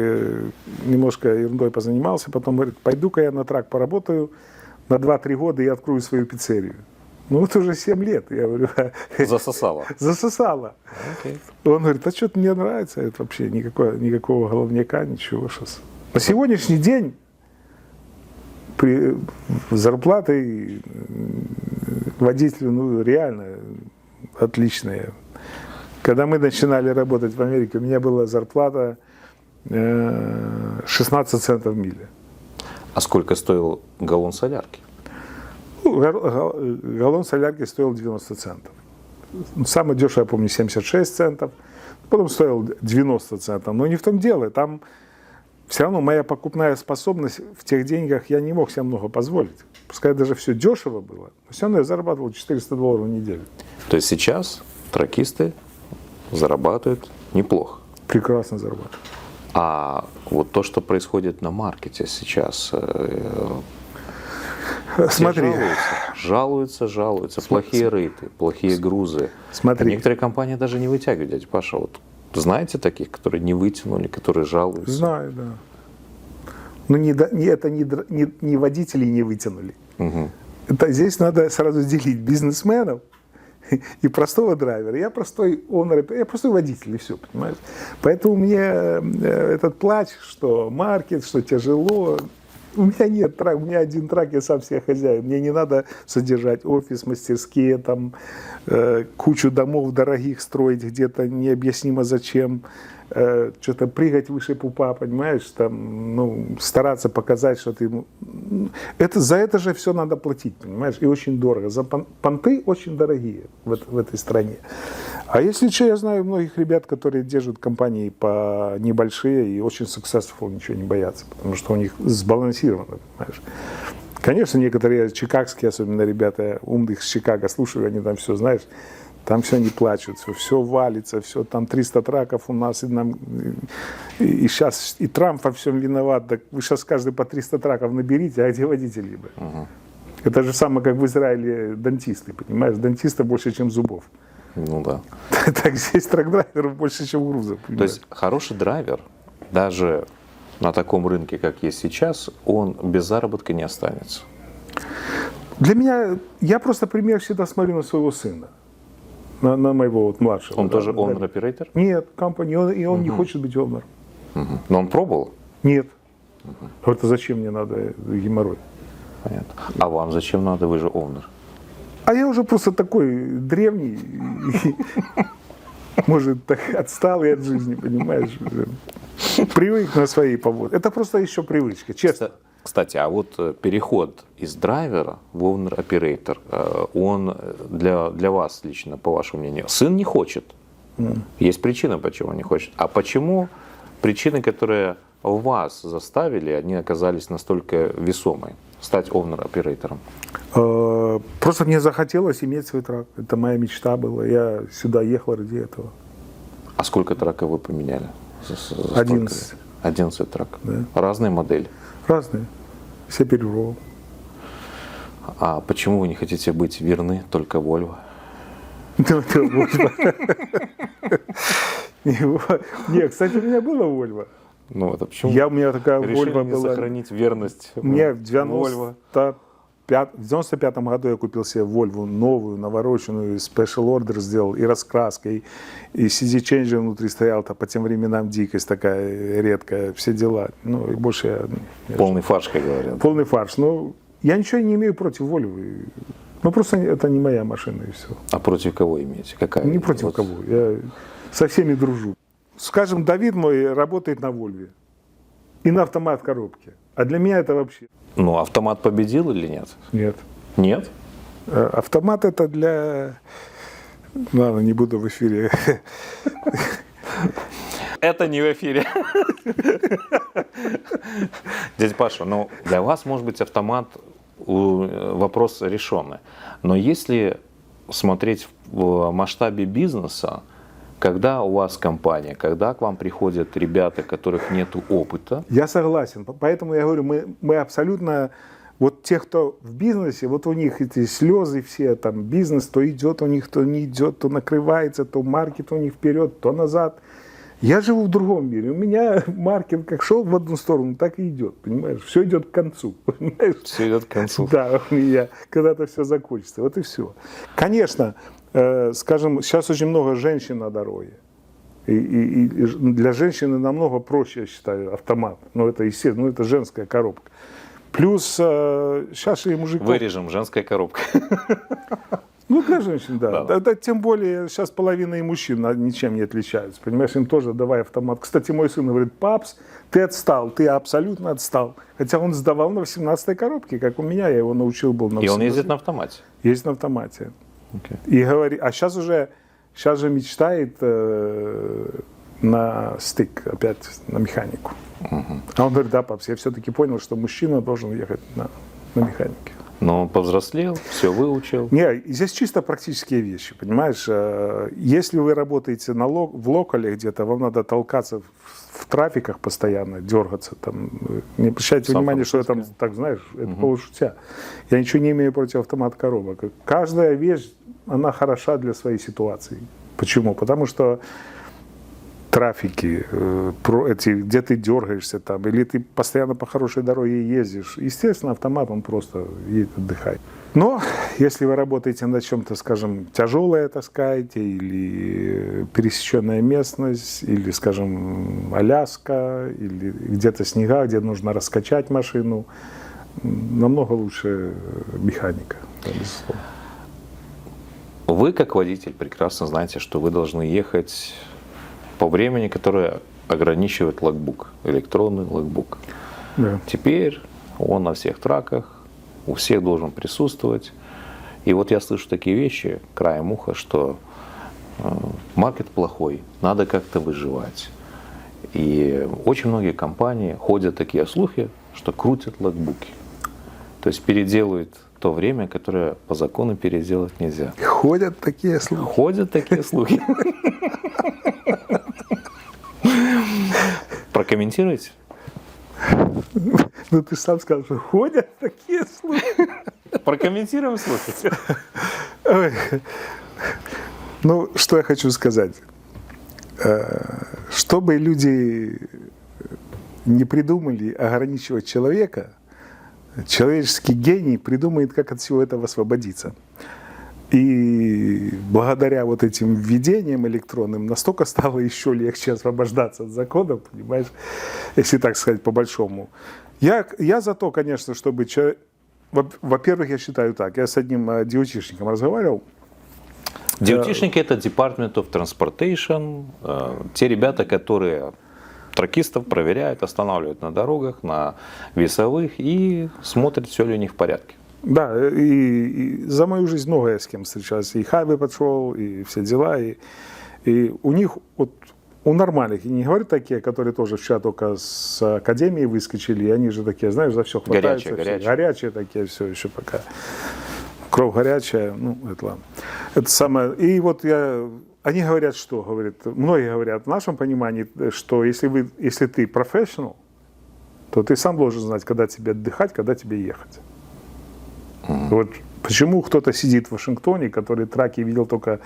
немножко ерундой позанимался, потом говорит, пойду-ка я на трак поработаю на 2-3 года и открою свою пиццерию. Ну вот уже 7 лет, я говорю. Засосало. Засосало. Окей. Он говорит, а что-то мне нравится, это вообще никакого головняка, ничего сейчас. На сегодняшний день при зарплатой водителю, ну, реально отличная. Когда мы начинали работать в Америке, у меня была зарплата 16 центов в миле. А сколько стоил галлон солярки? Ну, галлон солярки стоил 90 центов. Самое дешевое, я помню, 76 центов. Потом стоил 90 центов. Но не в том дело. Там все равно моя покупная способность в тех деньгах, я не мог себе много позволить. Пускай даже все дешево было, но все равно я зарабатывал $400 в неделю. То есть сейчас тракисты зарабатывают неплохо. Прекрасно зарабатывал. А вот то, что происходит на маркете сейчас, Смотри, жалуются, плохие рейты, плохие грузы. Смотри. А некоторые компании даже не вытягивают, дядя Паша. Вот знаете таких, которые не вытянули, которые жалуются? знаю, да. Но это не водители не вытянули. Угу. Это, здесь надо сразу делить бизнесменов и простого драйвера. Я простой owner, я простой водитель, и все, понимаешь? Поэтому мне этот плач, что маркет, что тяжело. У меня нет трак, у меня один трак, я сам себе хозяин. Мне не надо содержать офис, мастерские, там, кучу домов дорогих строить где-то необъяснимо зачем. Что-то прыгать выше пупа, понимаешь, там, ну, стараться показать, что ты... за это же все надо платить, понимаешь, и очень дорого. За понты очень дорогие в этой стране. А если что, я знаю многих ребят, которые держат компании по небольшие и очень successful, ничего не боятся, потому что у них сбалансировано, понимаешь. Конечно, некоторые чикагские, особенно ребята умных с Чикаго, слушаю, они там все, знаешь, там все не плачут, все валится, все, там 300 траков у нас, и сейчас и Трамп во всем виноват, так вы сейчас каждый по 300 траков наберите, а где водители? Угу. Это же самое, как в Израиле дантисты, понимаешь, дантиста больше, чем зубов. Ну да. Так здесь трак-драйверов больше, чем грузов. То есть хороший драйвер, даже на таком рынке, как есть сейчас, он без заработка не останется. Для меня, я просто пример всегда смотрю на своего сына. На моего вот младшего. Он да, тоже owner-оператор? Нет, компания, и он не хочет быть owner. Угу. Но он пробовал? Нет. Говорит, а зачем мне надо геморрой? Понятно. А вам зачем надо? Вы же owner. А я уже просто такой древний, может, так отсталый от жизни, понимаешь? Привык на свои поводки. Это просто еще привычка, честно. Кстати, а вот переход из драйвера в owner-оператор, он для вас лично, по вашему мнению, сын не хочет. Есть причина, почему не хочет. А почему причины, которые вас заставили, они оказались настолько весомой, стать owner-оператором? Просто мне захотелось иметь свой трак. Это моя мечта была. Я сюда ехал ради этого. А сколько траков вы поменяли? 11. 11 траков. Да. Разные модели. Разные. Все перепробовал. А почему вы не хотите быть верны только Volvo? Нет, кстати, у меня было Volvo. Ну, это почему? У меня такая Решили Volvo не была. сохранить верность У меня в Volvo. в 95-м году я купил себе Volvo новую, навороченную, Special Order сделал, и раскраска, и CD Changer внутри стоял, по тем временам дикость такая редкая, все дела. Ну, и больше я Полный фарш, как говорят. полный фарш. Ну, я ничего не имею против Volvo. Ну, просто это не моя машина, и все. А против кого имеете? Какая? Не против Вот. кого. Я со всеми дружу. Скажем, Давид мой работает на Вольве и на автомат коробке. А для меня это вообще Ну, автомат победил или нет? нет. Нет? Автомат это для... Ладно, не буду в эфире. Это не в эфире. Дядя Паша, ну, для вас, может быть, автомат вопрос решенный. Но если смотреть в масштабе бизнеса, когда у вас компания, когда к вам приходят ребята, у которых нет опыта, Я согласен. Поэтому я говорю, мы абсолютно... Вот те, кто в бизнесе, вот у них эти слезы все, там бизнес то идет у них, то не идет, то накрывается, то маркет у них вперед, то назад. Я живу в другом мире. У меня маркет как шел в одну сторону, так и идет, понимаешь? Все идет к концу, понимаешь? все идет к концу. Да, у меня когда-то все закончится. Вот и все. Конечно, скажем, сейчас очень много женщин на дороге. И для женщины намного проще, я считаю, автомат. Но это, естественно, это женская коробка. Плюс сейчас и мужиков... Вырежем, женская коробка. Ну, для женщин, да. Да. Да, тем более, сейчас половина и мужчин ничем не отличаются. Понимаешь, им тоже давай автомат. Кстати, мой сын говорит, папс, ты отстал, ты абсолютно отстал. Хотя он сдавал на 18-й коробке, как у меня, я его научил был на 18-й. И он ездит на автомате. Ездит на автомате. Окей. И говорит, а сейчас же мечтает на стык, опять на механику. А он говорит, да, папс, я все-таки понял, что мужчина должен ехать на механике. Но он повзрослел, все выучил. Не, здесь чисто практические вещи, понимаешь? Если вы работаете в локале где-то, вам надо толкаться в трафиках постоянно, дергаться там. Не обращайте внимания, что я там, так знаешь, это полушутя. Я ничего не имею против автомата коробок. Каждая вещь, она хороша для своей ситуации. Почему? Потому что трафики, где ты дергаешься там, или ты постоянно по хорошей дороге ездишь. Естественно, автомат, он просто едет отдыхать. Но если вы работаете над чем-то, скажем, тяжелое таскаете, или пересеченная местность, или, скажем, Аляска, или где-то снега, где нужно раскачать машину, намного лучше механика, безусловно. Вы, как водитель, прекрасно знаете, что вы должны ехать по времени, которое ограничивает логбук, электронный логбук. Да. Теперь он на всех траках, у всех должен присутствовать. И вот я слышу такие вещи, краем уха, что маркет плохой, надо как-то выживать. И очень многие компании ходят такие слухи, что крутят логбуки. То есть переделывают то время, которое по закону переделать нельзя. Ходят такие слухи. Ходят такие слухи. Прокомментируйте. Ну ты сам сказал, что ходят такие слухи. Прокомментируем слухи. Ой. Ну, что я хочу сказать. Чтобы люди не придумали ограничивать человека, человеческий гений придумает, как от всего этого освободиться. И благодаря вот этим введениям электронным настолько стало еще легче освобождаться от законов, понимаешь, если так сказать по-большому. Я за то, конечно, чтобы человек... Во-первых, я считаю так, я с одним DOT-шником разговаривал. DOT-шники — это Department of Transportation, те ребята, которые тракистов проверяют, останавливают на дорогах, на весовых и смотрят, все ли у них в порядке. Да, и за мою жизнь много я с кем встречался, и Highway Patrol, и все дела, и у них, вот, у нормальных, и не говорю такие, которые тоже вчера только с академии выскочили, и они же такие, знаешь, за все хватаются. Горячие такие, все еще пока. Кровь горячая, ну, это ладно. Это самое, и вот они говорят, что, говорят, многие говорят в нашем понимании, что если ты профессионал, то ты сам должен знать, когда тебе отдыхать, когда тебе ехать. Вот почему кто-то сидит в Вашингтоне, который траки видел только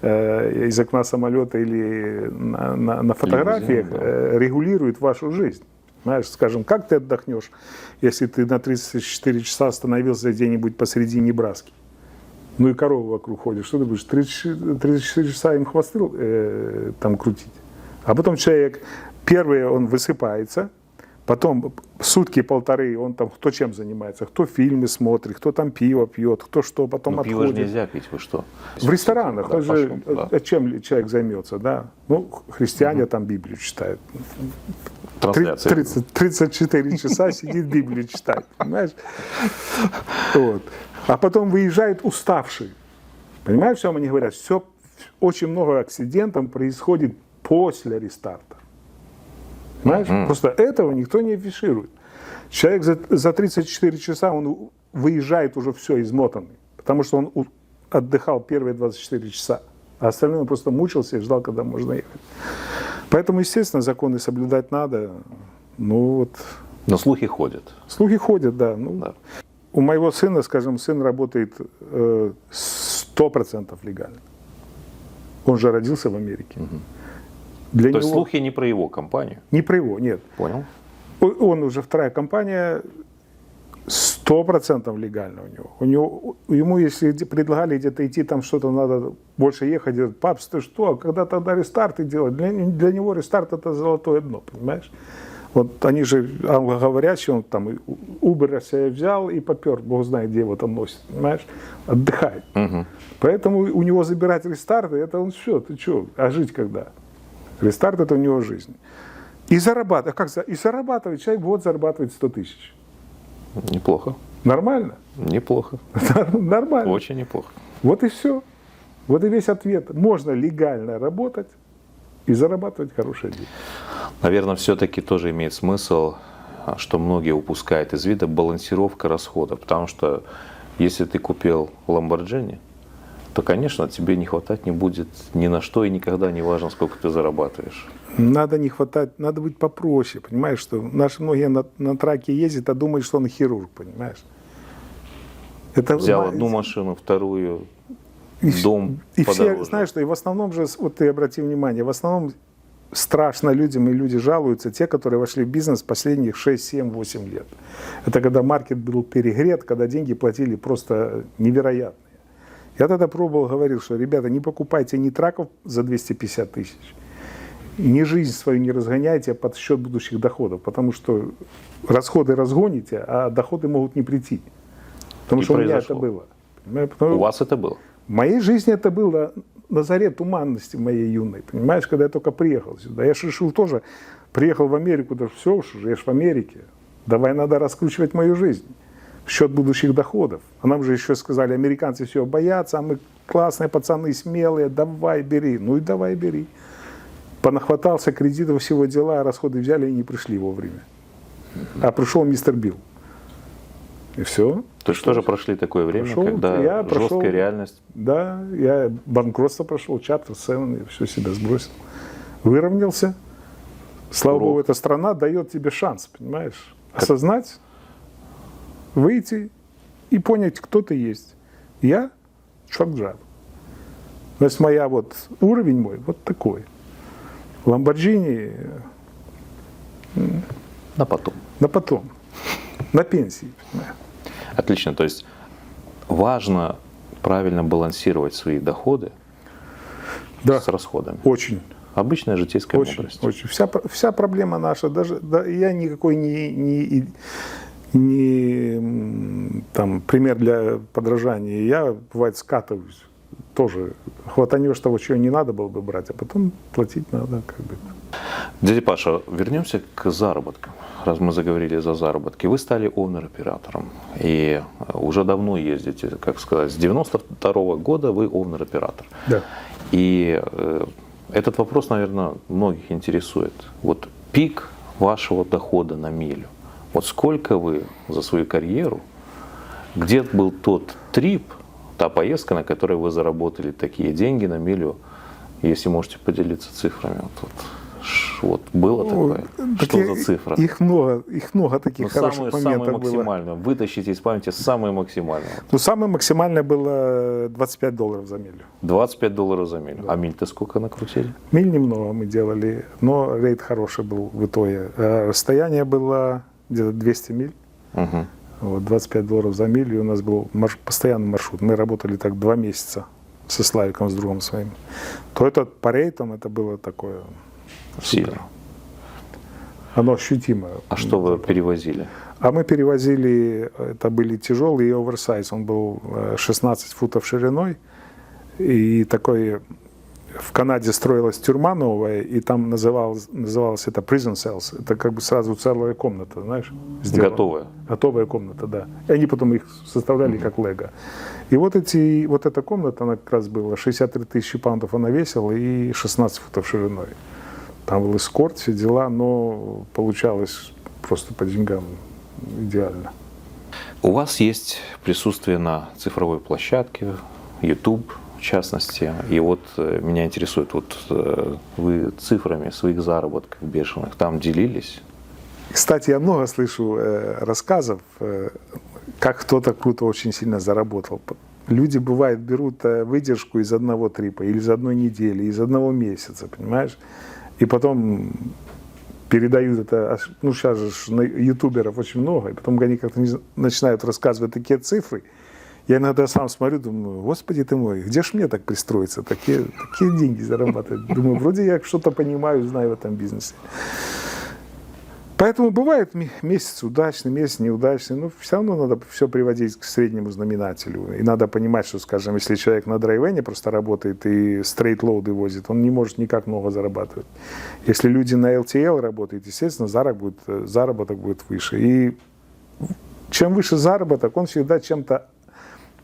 из окна самолета или на фотографиях, регулирует вашу жизнь. Понимаешь, скажем, как ты отдохнешь, если ты на 34 часа остановился где-нибудь посреди Небраски? Ну и коровы вокруг ходят. Что ты будешь 34 часа им хвосты там крутить? А потом человек, первый он высыпается, потом сутки-полторы он там кто чем занимается, кто фильмы смотрит, кто там пиво пьет, кто что, потом Ну, отходит. пиво же нельзя пить, вы что? В ресторанах, Да, он же, пошел, да. чем человек займется, да? Ну, христиане там Библию читают. Трансляция. 34 часа сидит Библию читает, понимаешь? Вот. А потом выезжает уставший. Понимаешь, о чем они говорят? Все, очень много акцидентов происходит после рестарта. Понимаешь? Просто этого никто не афиширует. Человек за 34 часа он выезжает уже все измотанный, потому что он отдыхал первые 24 часа, а остальное он просто мучился и ждал, когда можно ехать. Поэтому, естественно, законы соблюдать надо. Ну вот. Но слухи ходят. Слухи ходят, да. Ну, Да. У моего сына, скажем, сын работает 100% легально. Он же родился в Америке. Для То есть него слухи не про его компанию. не про его, нет. Понял? Он уже вторая компания, 100% легально у него. Ему, если предлагали где-то идти, там что-то надо больше ехать, говорит, пап, ты что, а когда тогда рестарты делать? Для него рестарт это золотое дно, понимаешь? Вот они же англоговорящие, он там Uber себе взял и попер, бог знает, где его там носит, понимаешь? Отдыхает. Поэтому у него забирать рестарты, это он все, ты что, а жить когда? Рестарт это у него жизнь. И зарабатывать, и зарабатывать, человек в год зарабатывает 100 тысяч. Неплохо. Нормально? Неплохо. Нормально. Очень неплохо. Вот и все. Вот и весь ответ. Можно легально работать и зарабатывать хорошие деньги. Наверное, все-таки тоже имеет смысл, что многие упускают из вида, балансировка расходов. Потому что если ты купил Lamborghini, то, конечно, тебе не хватать не будет ни на что и никогда не важно, сколько ты зарабатываешь. Надо не хватать, надо быть попроще, понимаешь, что наши многие на траке ездят, а думают, что он хирург, понимаешь. Это Взял одну машину, вторую, дом и подороже. все, знаешь, что и в основном же, вот ты обрати внимание, в основном страшно людям, и люди жалуются, те, которые вошли в бизнес последних 6, 7, 8 лет. Это когда маркет был перегрет, когда деньги платили просто невероятные. Я тогда пробовал, говорил, что, ребята, не покупайте ни траков за 250 тысяч, ни жизнь свою не разгоняйте под счет будущих доходов, потому что расходы разгоните, а доходы могут не прийти. Потому И что произошло. у меня это было. У вас это было? В моей жизни это было на заре туманности моей юной, понимаешь, когда я только приехал сюда. Я же решил тоже, приехал в Америку, да все уж, я же в Америке, давай надо раскручивать мою жизнь в счет будущих доходов. А нам же еще сказали, американцы все боятся, а мы классные пацаны, смелые, давай бери. Ну и давай бери. Понахватался кредитов, всего дела, расходы взяли и не пришли вовремя. А пришел мистер Билл. И все. То есть тоже прошли такое время, Прошел, когда я жесткая прошел. реальность. Да, я банкротство прошел, Chapter 7, я все себя сбросил. Выровнялся. Слава Урок. Богу, эта страна дает тебе шанс, понимаешь? Осознать, выйти и понять, кто ты есть. Я Чвакджав. То есть моя вот уровень мой вот такой. Ламборджини На потом. на потом, на пенсии. Понимаешь? Отлично. То есть важно правильно балансировать свои доходы Да, с расходами. очень. Обычная житейская Очень, мудрость. очень. Вся проблема наша, даже да, я никакой не там, пример для подражания. Я, бывает, скатываюсь. Тоже хватанешь того, чего не надо было бы брать, а потом платить надо. Как бы. Дядя Паша, вернемся к заработкам. Раз мы заговорили за заработки, вы стали овнер-оператором. И уже давно ездите, как сказать, с 92 года вы овнер-оператор. Да. И этот вопрос, наверное, многих интересует. Вот пик вашего дохода на милю. Вот сколько вы за свою карьеру, где был тот трип, та поездка, на которой вы заработали такие деньги на милю, если можете поделиться цифрами. Вот Вот было такое? Что такие- за цифра? Их много таких хороших Самую моментов было. максимальную. Вытащите из памяти самую максимальную. Ну, самое максимальное было $25 за милю. $25 за милю. А миль-то сколько накрутили? Миль немного мы делали, но рейд хороший был в итоге. Расстояние было где-то 200 миль. Угу. Вот, $25 за милю, и у нас был постоянный маршрут. Мы работали так 2 месяца со Славиком, с другом своим. То это по рейтам это было такое Сильно. супер. Оно ощутимо. А что вы перевозили? А мы перевозили, это были тяжелые и оверсайз. Он был 16 футов шириной. И такой в Канаде строилась тюрьма новая, и там называлось это prison cells. Это как бы сразу целая комната, знаешь? сделана. Готовая? Готовая комната, да. И они потом их составляли как лего. И вот эта комната, она как раз была 63 тысячи паундов она весила и 16 футов шириной. Там был эскорт, все дела, но получалось просто по деньгам идеально. У вас есть присутствие на цифровой площадке, YouTube в частности. И вот меня интересует, вот вы цифрами своих заработков бешеных там делились? Кстати, я много слышу рассказов, как кто-то круто очень сильно заработал. Люди, бывает, берут выдержку из одного трипа, или из одной недели, из одного месяца, понимаешь? И потом передают это, ну сейчас же на ютуберов очень много, и потом они как-то начинают рассказывать такие цифры. Я иногда сам смотрю, думаю, господи ты мой, где ж мне так пристроиться, такие деньги зарабатывать? Думаю, вроде я что-то понимаю, знаю в этом бизнесе. Поэтому бывает месяц удачный, месяц неудачный, но все равно надо все приводить к среднему знаменателю. И надо понимать, что, скажем, если человек на драйвене просто работает и стрейт-лоуды возит, он не может никак много зарабатывать. Если люди на LTL работают, естественно, заработок будет выше. И чем выше заработок, он всегда чем-то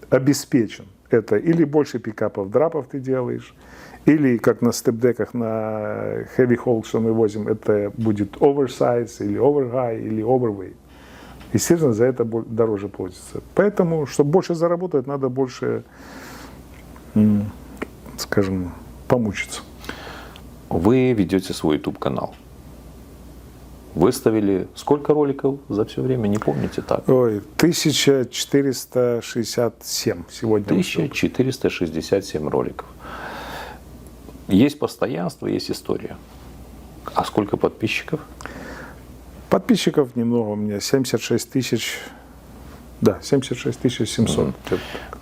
обеспечен. Это или больше пикапов, драпов ты делаешь, или как на степдеках, на heavy hold, что мы возим, это будет oversize, или overhigh, или overweight. Естественно, за это дороже платится. Поэтому, чтобы больше заработать, надо больше, скажем, помучиться. Вы ведете свой YouTube-канал. Выставили сколько роликов за все время, не помните так? Ой, 1467 сегодня. 1467 роликов. Есть постоянство, есть история. А сколько подписчиков? Подписчиков немного у меня, 76 тысяч, да, 76 700.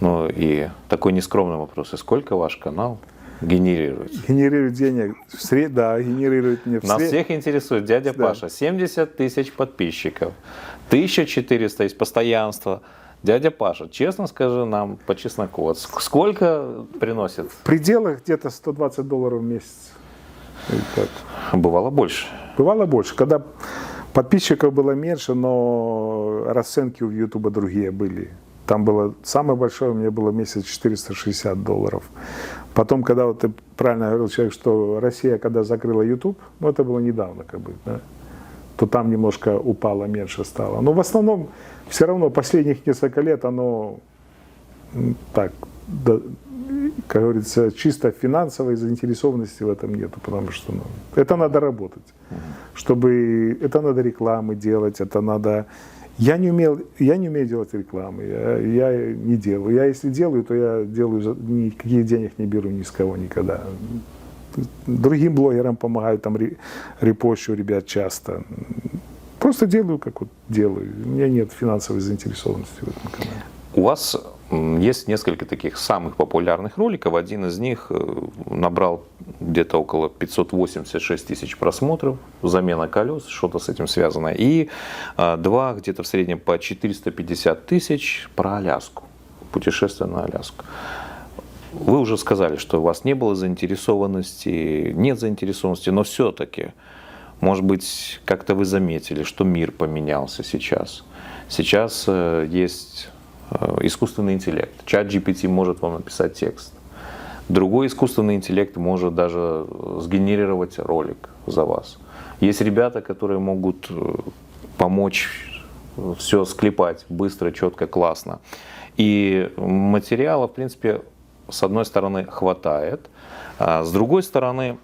Ну и такой нескромный вопрос. И сколько ваш канал генерирует? Генерирует денег, да, генерирует мне Нас всех интересует, дядя Паша, 70 тысяч подписчиков, 1400 есть постоянство. Дядя Паша, честно скажи нам по чесноку, вот сколько приносит? В пределах где-то $120 в месяц. Бывало больше. Бывало больше, когда подписчиков было меньше, но расценки у Ютуба другие были. Там было, самое большое у меня было в месяц $460. Потом, когда вот ты правильно говорил, человек, что Россия, когда закрыла YouTube, ну это было недавно, как бы, да, то там немножко упало, меньше стало. Но в основном все равно последних несколько лет оно так, да, как говорится, чисто финансовой заинтересованности в этом нету, потому что это надо работать, чтобы это надо рекламы делать, это надо. Я не умею делать рекламы, я не делаю. Я если делаю, то я делаю, никаких денег не беру ни с кого никогда. Другим блогерам помогаю, там репощу ребят часто. Просто делаю, как вот делаю. У меня нет финансовой заинтересованности в этом канале. У вас есть несколько таких самых популярных роликов. Один из них набрал где-то около 586 тысяч просмотров. Замена колес, что-то с этим связано. И два где-то в среднем по 450 тысяч про Аляску. Путешествие на Аляску. Вы уже сказали, что у вас не было заинтересованности, нет заинтересованности, но все-таки, может быть, как-то вы заметили, что мир поменялся сейчас. Сейчас есть искусственный интеллект. ChatGPT может вам написать текст. Другой искусственный интеллект может даже сгенерировать ролик за вас. Есть ребята, которые могут помочь все склепать быстро, четко, классно. И материала, в принципе, с одной стороны, хватает, а с другой стороны,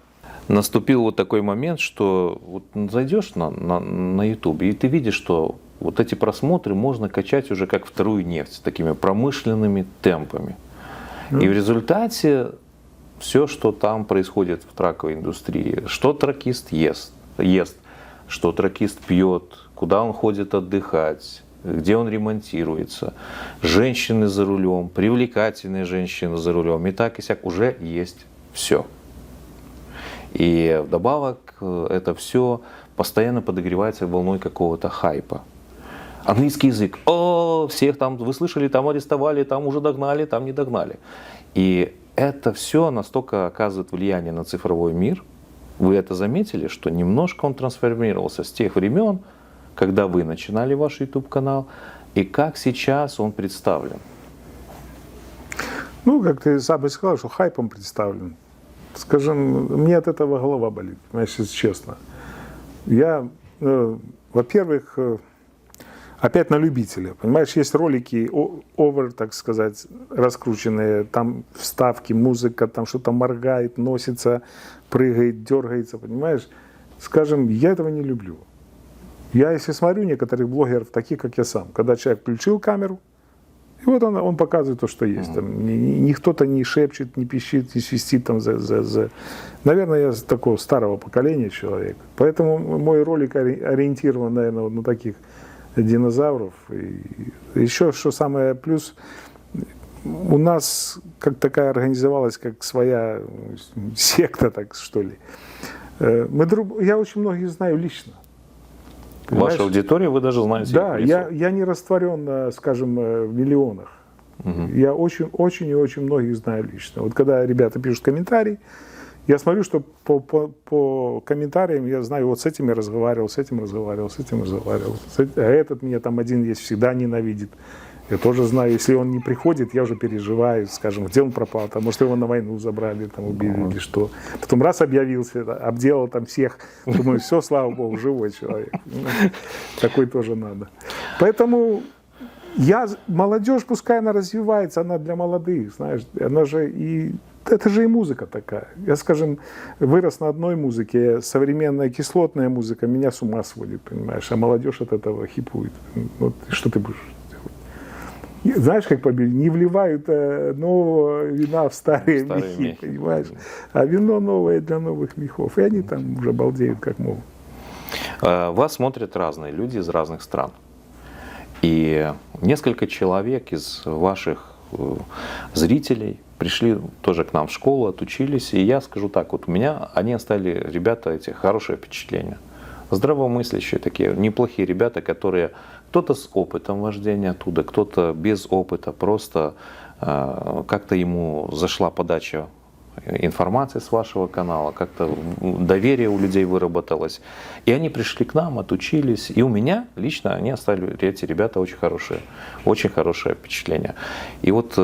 Наступил вот такой момент, что вот зайдешь на YouTube, и ты видишь, что вот эти просмотры можно качать уже как вторую нефть, такими промышленными темпами. И в результате все, что там происходит в траковой индустрии, что тракист ест, что тракист пьет, куда он ходит отдыхать, где он ремонтируется, женщины за рулем, привлекательные женщины за рулем, и так и сяк, уже есть все. И вдобавок это все постоянно подогревается волной какого-то хайпа. Английский язык. О, всех там, вы слышали, там арестовали, там уже догнали, там не догнали. И это все настолько оказывает влияние на цифровой мир. Вы это заметили, что немножко он трансформировался с тех времен, когда вы начинали ваш YouTube-канал, и как сейчас он представлен? Ну, как ты сам и сказал, что хайпом представлен. Скажем, мне от этого голова болит, понимаешь, если честно. Я, во-первых, опять на любителя. Понимаешь, есть ролики овер, так сказать, раскрученные, там вставки, музыка, там что-то моргает, носится, прыгает, дергается, понимаешь? Скажем, я этого не люблю. Я, если смотрю некоторых блогеров, таких, как я сам, когда человек включил камеру, и вот он показывает то, что есть. Там, никто-то не шепчет, не пищит, не свистит. Там, Наверное, я такого старого поколения человек. Поэтому мой ролик ориентирован, наверное, на таких динозавров. И еще, что самое плюс, у нас как такая организовалась, как своя секта, так что ли. Я очень многих знаю лично. Понимаешь? Ваша аудитория, вы даже знаете. Да, я не растворен, скажем, в миллионах. Я очень и очень многих знаю лично. Вот когда ребята пишут комментарии, я смотрю, что по комментариям я знаю, вот с этим я разговаривал, с этим разговаривал, с этим разговаривал. А этот меня там один есть, всегда ненавидит. Я тоже знаю, если он не приходит, я уже переживаю, скажем, где он пропал, там, может, его на войну забрали, там, убили или что. Потом раз объявился, обделал там всех, думаю, все, слава богу, живой человек. Такой тоже надо. Поэтому молодежь, пускай она развивается, она для молодых, знаешь, она же и... Это же и музыка такая. Я, скажем, вырос на одной музыке, современная кислотная музыка меня с ума сводит, понимаешь, а молодежь от этого хипует. Вот что ты будешь делать? Знаешь, как победили? Не вливают нового вина в старые мехи, понимаешь? А вино новое для новых мехов. И они там уже балдеют как могут. Вас смотрят разные люди из разных стран. И несколько человек из ваших зрителей пришли тоже к нам в школу, отучились. И я скажу так, вот у меня они оставили, ребята, эти хорошие впечатления. Здравомыслящие такие, неплохие ребята, которые кто-то с опытом вождения оттуда, кто-то без опыта, просто как-то ему зашла подача информации с вашего канала, как-то доверие у людей выработалось. И они пришли к нам, отучились. И у меня лично они оставили, эти ребята, очень хорошее впечатление. И вот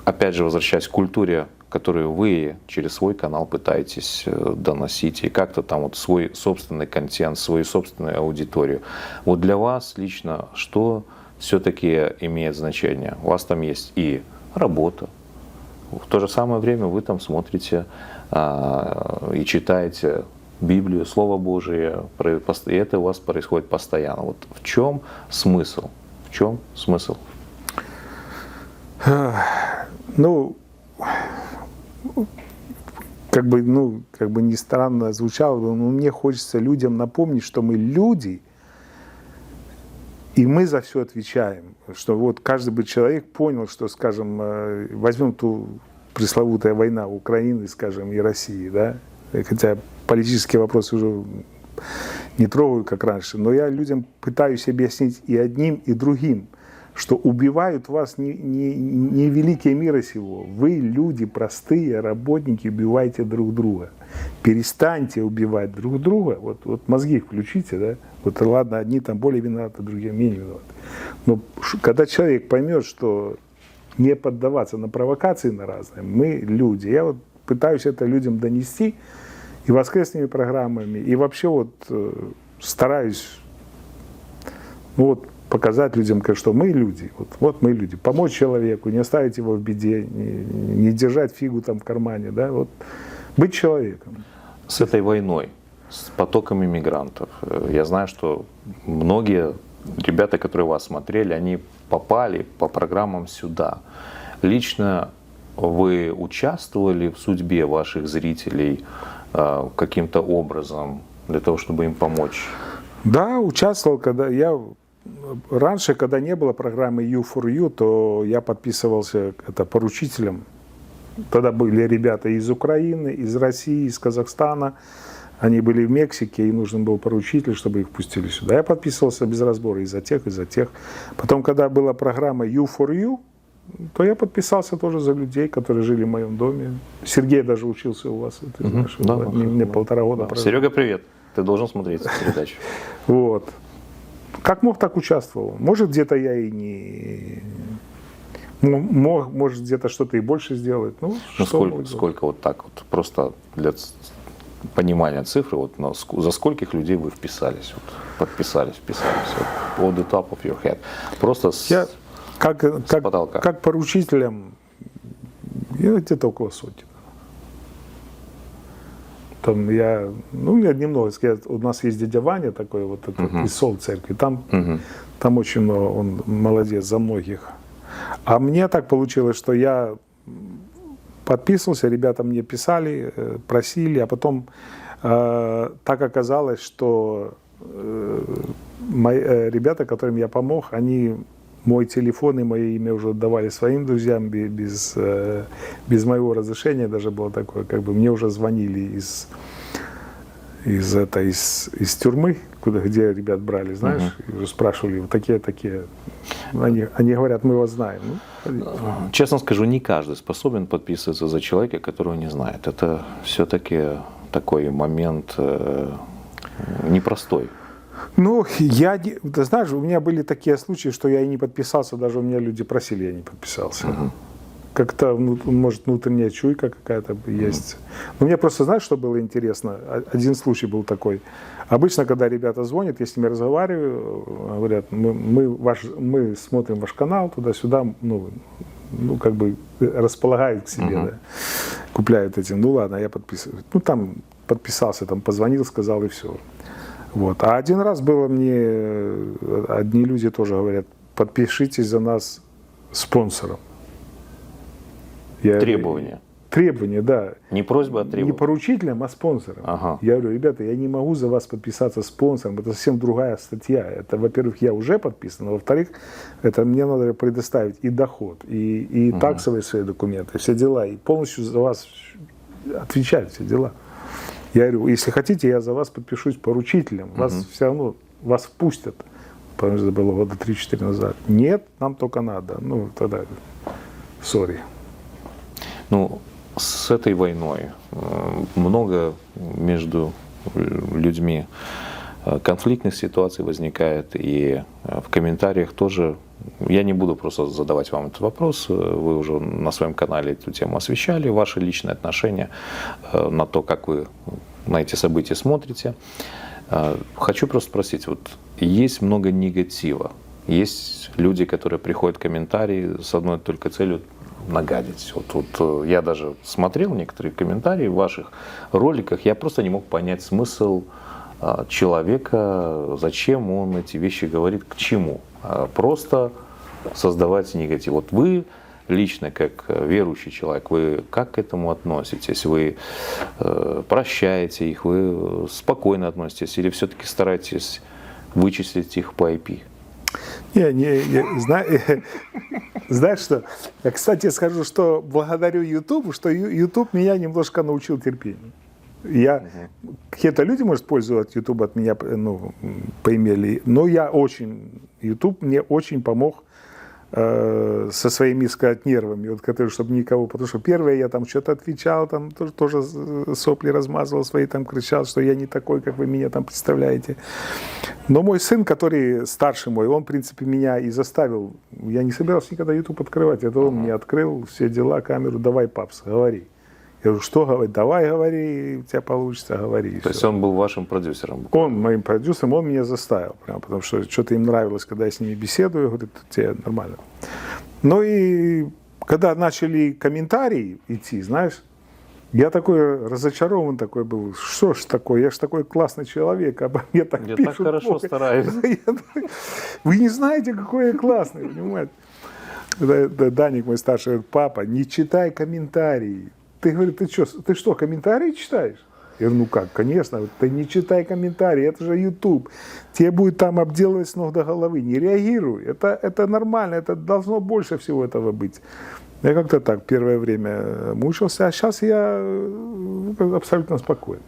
опять же, возвращаясь к культуре, которую вы через свой канал пытаетесь доносить, и как-то там вот свой собственный контент, свою собственную аудиторию. Вот для вас лично что все-таки имеет значение? У вас там есть и работа, в то же самое время вы там смотрите и читаете Библию, Слово Божие, и это у вас происходит постоянно. Вот в чем смысл? В чем смысл? Ну, как бы ни странно звучало, но мне хочется людям напомнить, что мы люди, и мы за все отвечаем. Что вот каждый бы человек понял, что, скажем, возьмем ту пресловутая война Украины, скажем, и России, да, хотя политические вопросы уже не трогаю, как раньше, но я людям пытаюсь объяснить и одним, и другим, что убивают вас не великие мира сего. Вы, люди простые, работники, убиваете друг друга. Перестаньте убивать друг друга. Вот мозги включите, да? Вот ладно, одни там более виноваты, другие менее виноваты. Но когда человек поймет, что не поддаваться на провокации на разные, мы люди. Я вот пытаюсь это людям донести и воскресными программами, и вообще вот стараюсь показать людям, что мы люди, вот мы люди, помочь человеку, не оставить его в беде, не держать фигу там в кармане, да, вот Быть человеком. С этой войной, с потоками мигрантов, я знаю, что многие ребята, которые вас смотрели, они попали по программам сюда. Лично вы участвовали в судьбе ваших зрителей каким-то образом для того, чтобы им помочь? Да, участвовал, когда я... Раньше, когда не было программы U4U, то я подписывался поручителем. Тогда были ребята из Украины, из России, из Казахстана. Они были в Мексике, и нужен был поручитель, чтобы их пустили сюда. Я подписывался без разбора и за тех, и за тех. Потом, когда была программа U4U, то я подписался тоже за людей, которые жили в моем доме. Сергей даже учился у вас, ты знаешь, да, мне 1,5 года. Да. Серега, привет. Ты должен смотреть передачу. Вот. Как мог, так участвовал. Может, где-то я и не... Может, где-то что-то и больше сделать. Ну, сколько вот так вот, просто для понимания цифры, вот за скольких людей вы вписались, вот, подписались, вписались, вот, on the top of your head. Просто с потолка. Как поручителем, я где-то около сотни. Там я немного, у нас есть дядя Ваня такой, вот этот, из Сол церкви, там очень много, он молодец за многих. А мне так получилось, что я подписывался, ребята мне писали, просили, а потом так оказалось, что ребята, которым я помог, они мой телефон и мое имя уже отдавали своим друзьям без моего разрешения, даже было такое, как бы мне уже звонили из тюрьмы, где ребят брали, знаешь, и уже спрашивали, вот такие. Они говорят, мы вас знаем. Ну, честно скажу, не каждый способен подписываться за человека, которого не знает. Это все-таки такой момент непростой. Ну, ты знаешь, у меня были такие случаи, что я и не подписался, даже у меня люди просили, я не подписался. Как-то, может, внутренняя чуйка какая-то есть. Но мне просто, знаешь, что было интересно? Один случай был такой. Обычно, когда ребята звонят, я с ними разговариваю, говорят, мы смотрим ваш канал, туда-сюда, как бы располагают к себе, да, купляют этим. Ну ладно, я подписываюсь. Ну там подписался, там позвонил, сказал и все. Вот. А один раз было мне, одни люди тоже говорят, подпишитесь за нас спонсором. Требования. Требования, да. Не просьба, а требования. Не поручителем, а спонсором. Ага. Я говорю, ребята, я не могу за вас подписаться спонсором. Это совсем другая статья. Это, во-первых, я уже подписан, а во-вторых, это мне надо предоставить и доход, и таксовые свои документы, все дела, и полностью за вас отвечать, все дела. Я говорю, если хотите, я за вас подпишусь поручителем. Вас все равно, вас впустят. Потому что это было года 3-4 назад. Нет, нам только надо. Ну, тогда, сори. Ну, с этой войной много между людьми конфликтных ситуаций возникает, и в комментариях тоже, я не буду просто задавать вам этот вопрос, вы уже на своем канале эту тему освещали, ваши личные отношения на то, как вы на эти события смотрите. Хочу просто спросить, вот есть много негатива, есть люди, которые приходят в комментарии с одной только целью нагадить. Вот я даже смотрел некоторые комментарии в ваших роликах, я просто не мог понять смысл человека, зачем он эти вещи говорит, к чему. Просто создавать негатив. Вот вы лично, как верующий человек, вы как к этому относитесь? Вы прощаете их, вы спокойно относитесь или все-таки стараетесь вычислить их по IP? Знаешь что? Я, кстати, скажу, что благодарю YouTube, что YouTube меня немножко научил терпению. Какие-то люди, может, пользоваться YouTube от меня, поимели, но YouTube мне очень помог со своими, сказать, нервами, вот, которые, чтобы никого, потому что первое, я там что-то отвечал, там тоже сопли размазывал свои, там кричал, что я не такой, как вы меня там представляете. Но мой сын, который старший мой, он, в принципе, меня и заставил, я не собирался никогда YouTube открывать, это он мне открыл все дела, камеру, давай, папс, говори. Я говорю, что говорить? Давай говори, у тебя получится, говори. То есть он был вашим продюсером? Он моим продюсером, он меня заставил, прям, потому что что-то им нравилось, когда я с ними беседую, говорит, тебе нормально. Ну и когда начали комментарии идти, знаешь, Я такой разочарован такой был. Что ж такое? Я ж такой классный человек, обо мне так Я пишут. так хорошо плохо. стараюсь. Вы не знаете, какой я классный, понимаете? Даник, мой старший, говорит: папа, не читай комментарии. Ты, говорит, ты что, комментарии читаешь? Я говорю: ну как, конечно, ты не читай комментарии, это же YouTube. Тебе будет там обделывать с ног до головы. Не реагируй, это нормально, это должно больше всего этого быть. Я как-то так первое время мучился, а сейчас я абсолютно спокоен.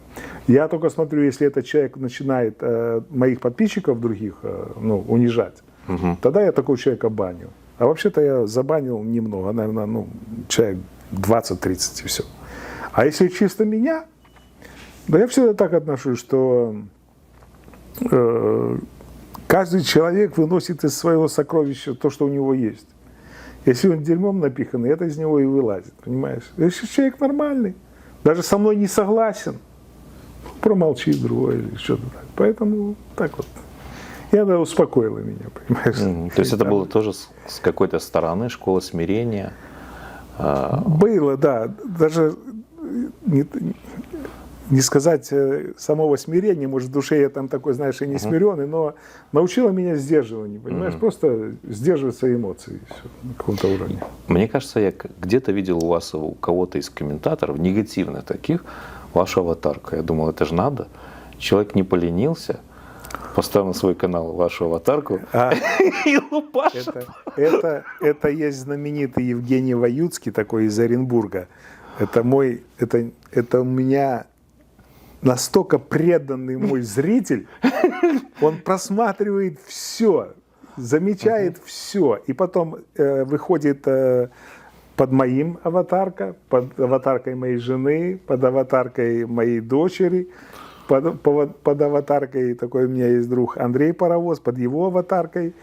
Я только смотрю, если этот человек начинает моих подписчиков других унижать, тогда я такого человека баню. А вообще-то я забанил немного, наверное, человек 20-30 и все. А если чисто меня, да я всегда так отношусь, что каждый человек выносит из своего сокровища то, что у него есть. Если он дерьмом напиханный, это из него и вылазит, понимаешь? Если человек нормальный, даже со мной не согласен, промолчи другой или что-то так. Поэтому так вот. И это успокоило меня, понимаешь? То есть это было тоже с какой-то стороны школа смирения? Было, да. Даже не сказать самого смирения, может, в душе я там такой, знаешь, и не смиренный, но научила меня сдерживанию, понимаешь? Просто сдерживать свои эмоции все, на каком-то уровне. Мне кажется, я где-то видел у вас, у кого-то из комментаторов, негативных таких, вашу аватарку. Я думал, это же надо. Человек не поленился, поставил на свой канал вашу аватарку и лупашит. Это есть знаменитый Евгений Ваюцкий, такой из Оренбурга. Это у меня настолько преданный мой зритель, он просматривает все, замечает все, и потом выходит под моим аватаркой, под аватаркой моей жены, под аватаркой моей дочери, под аватаркой, такой у меня есть друг Андрей Паровоз, под его аватаркой,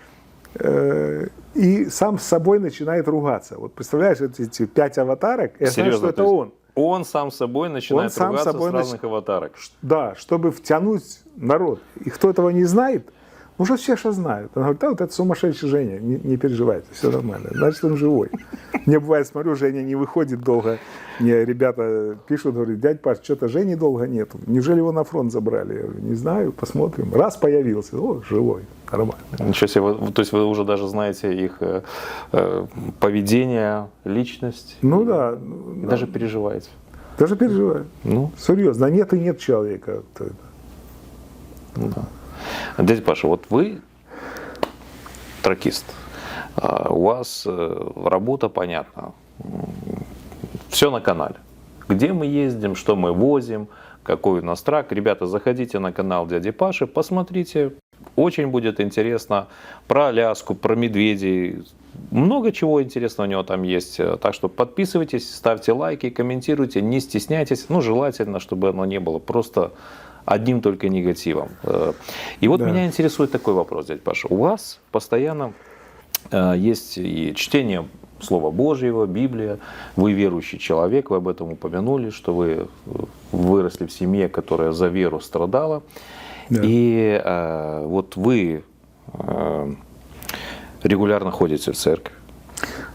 и сам с собой начинает ругаться. Вот представляешь, эти 5 аватарок, я знаю, что это он. Он сам с собой начинает ругаться с разных аватарок. Да, чтобы втянуть народ. И кто этого не знает, уже все же знают. Он говорит: да, вот это сумасшедший Женя, не переживайте, все нормально. Значит, он живой. Мне бывает, смотрю, Женя не выходит долго. Мне ребята пишут, говорят: дядь Паш, что-то Жени долго нету. Неужели его на фронт забрали? Я говорю: не знаю, посмотрим. Раз появился, живой, нормально. Ничего себе, то есть вы уже даже знаете их поведение, личность? Ну да. И даже переживаете? Даже переживаю. Ну. Серьезно, нет и нет человека. Ну, да. Дядя Паша, вот вы тракист, у вас работа понятна, все на канале. Где мы ездим, что мы возим, какой у нас трак. Ребята, заходите на канал дяди Паши, посмотрите, очень будет интересно про Аляску, про медведей. Много чего интересного у него там есть. Так что подписывайтесь, ставьте лайки, комментируйте, не стесняйтесь. Ну, желательно, чтобы оно не было просто одним только негативом. И вот меня интересует такой вопрос, дядя Паша. У вас постоянно есть и чтение Слова Божьего, Библия. Вы верующий человек, вы об этом упомянули, что вы выросли в семье, которая за веру страдала. Да. И вот вы регулярно ходите в церковь.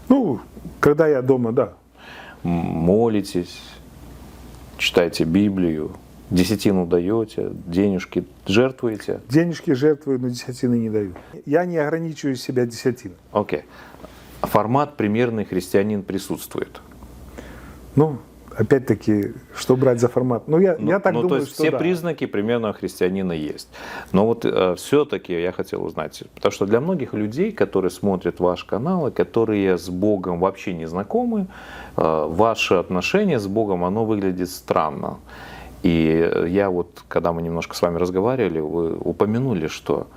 Ну, когда я дома, да. Молитесь, читаете Библию. Десятину даете, денежки жертвуете? Денежки жертвую, но десятины не даю. Я не ограничиваю себя десятиной. Окей. Формат примерный христианин присутствует? Ну, опять-таки, что брать за формат? Ну, я так думаю, то есть что все да. признаки примерного христианина есть. Но вот все-таки я хотел узнать, потому что для многих людей, которые смотрят ваш канал, и которые с Богом вообще не знакомы, ваше отношение с Богом, оно выглядит странно. И я вот, когда мы немножко с вами разговаривали, вы упомянули, что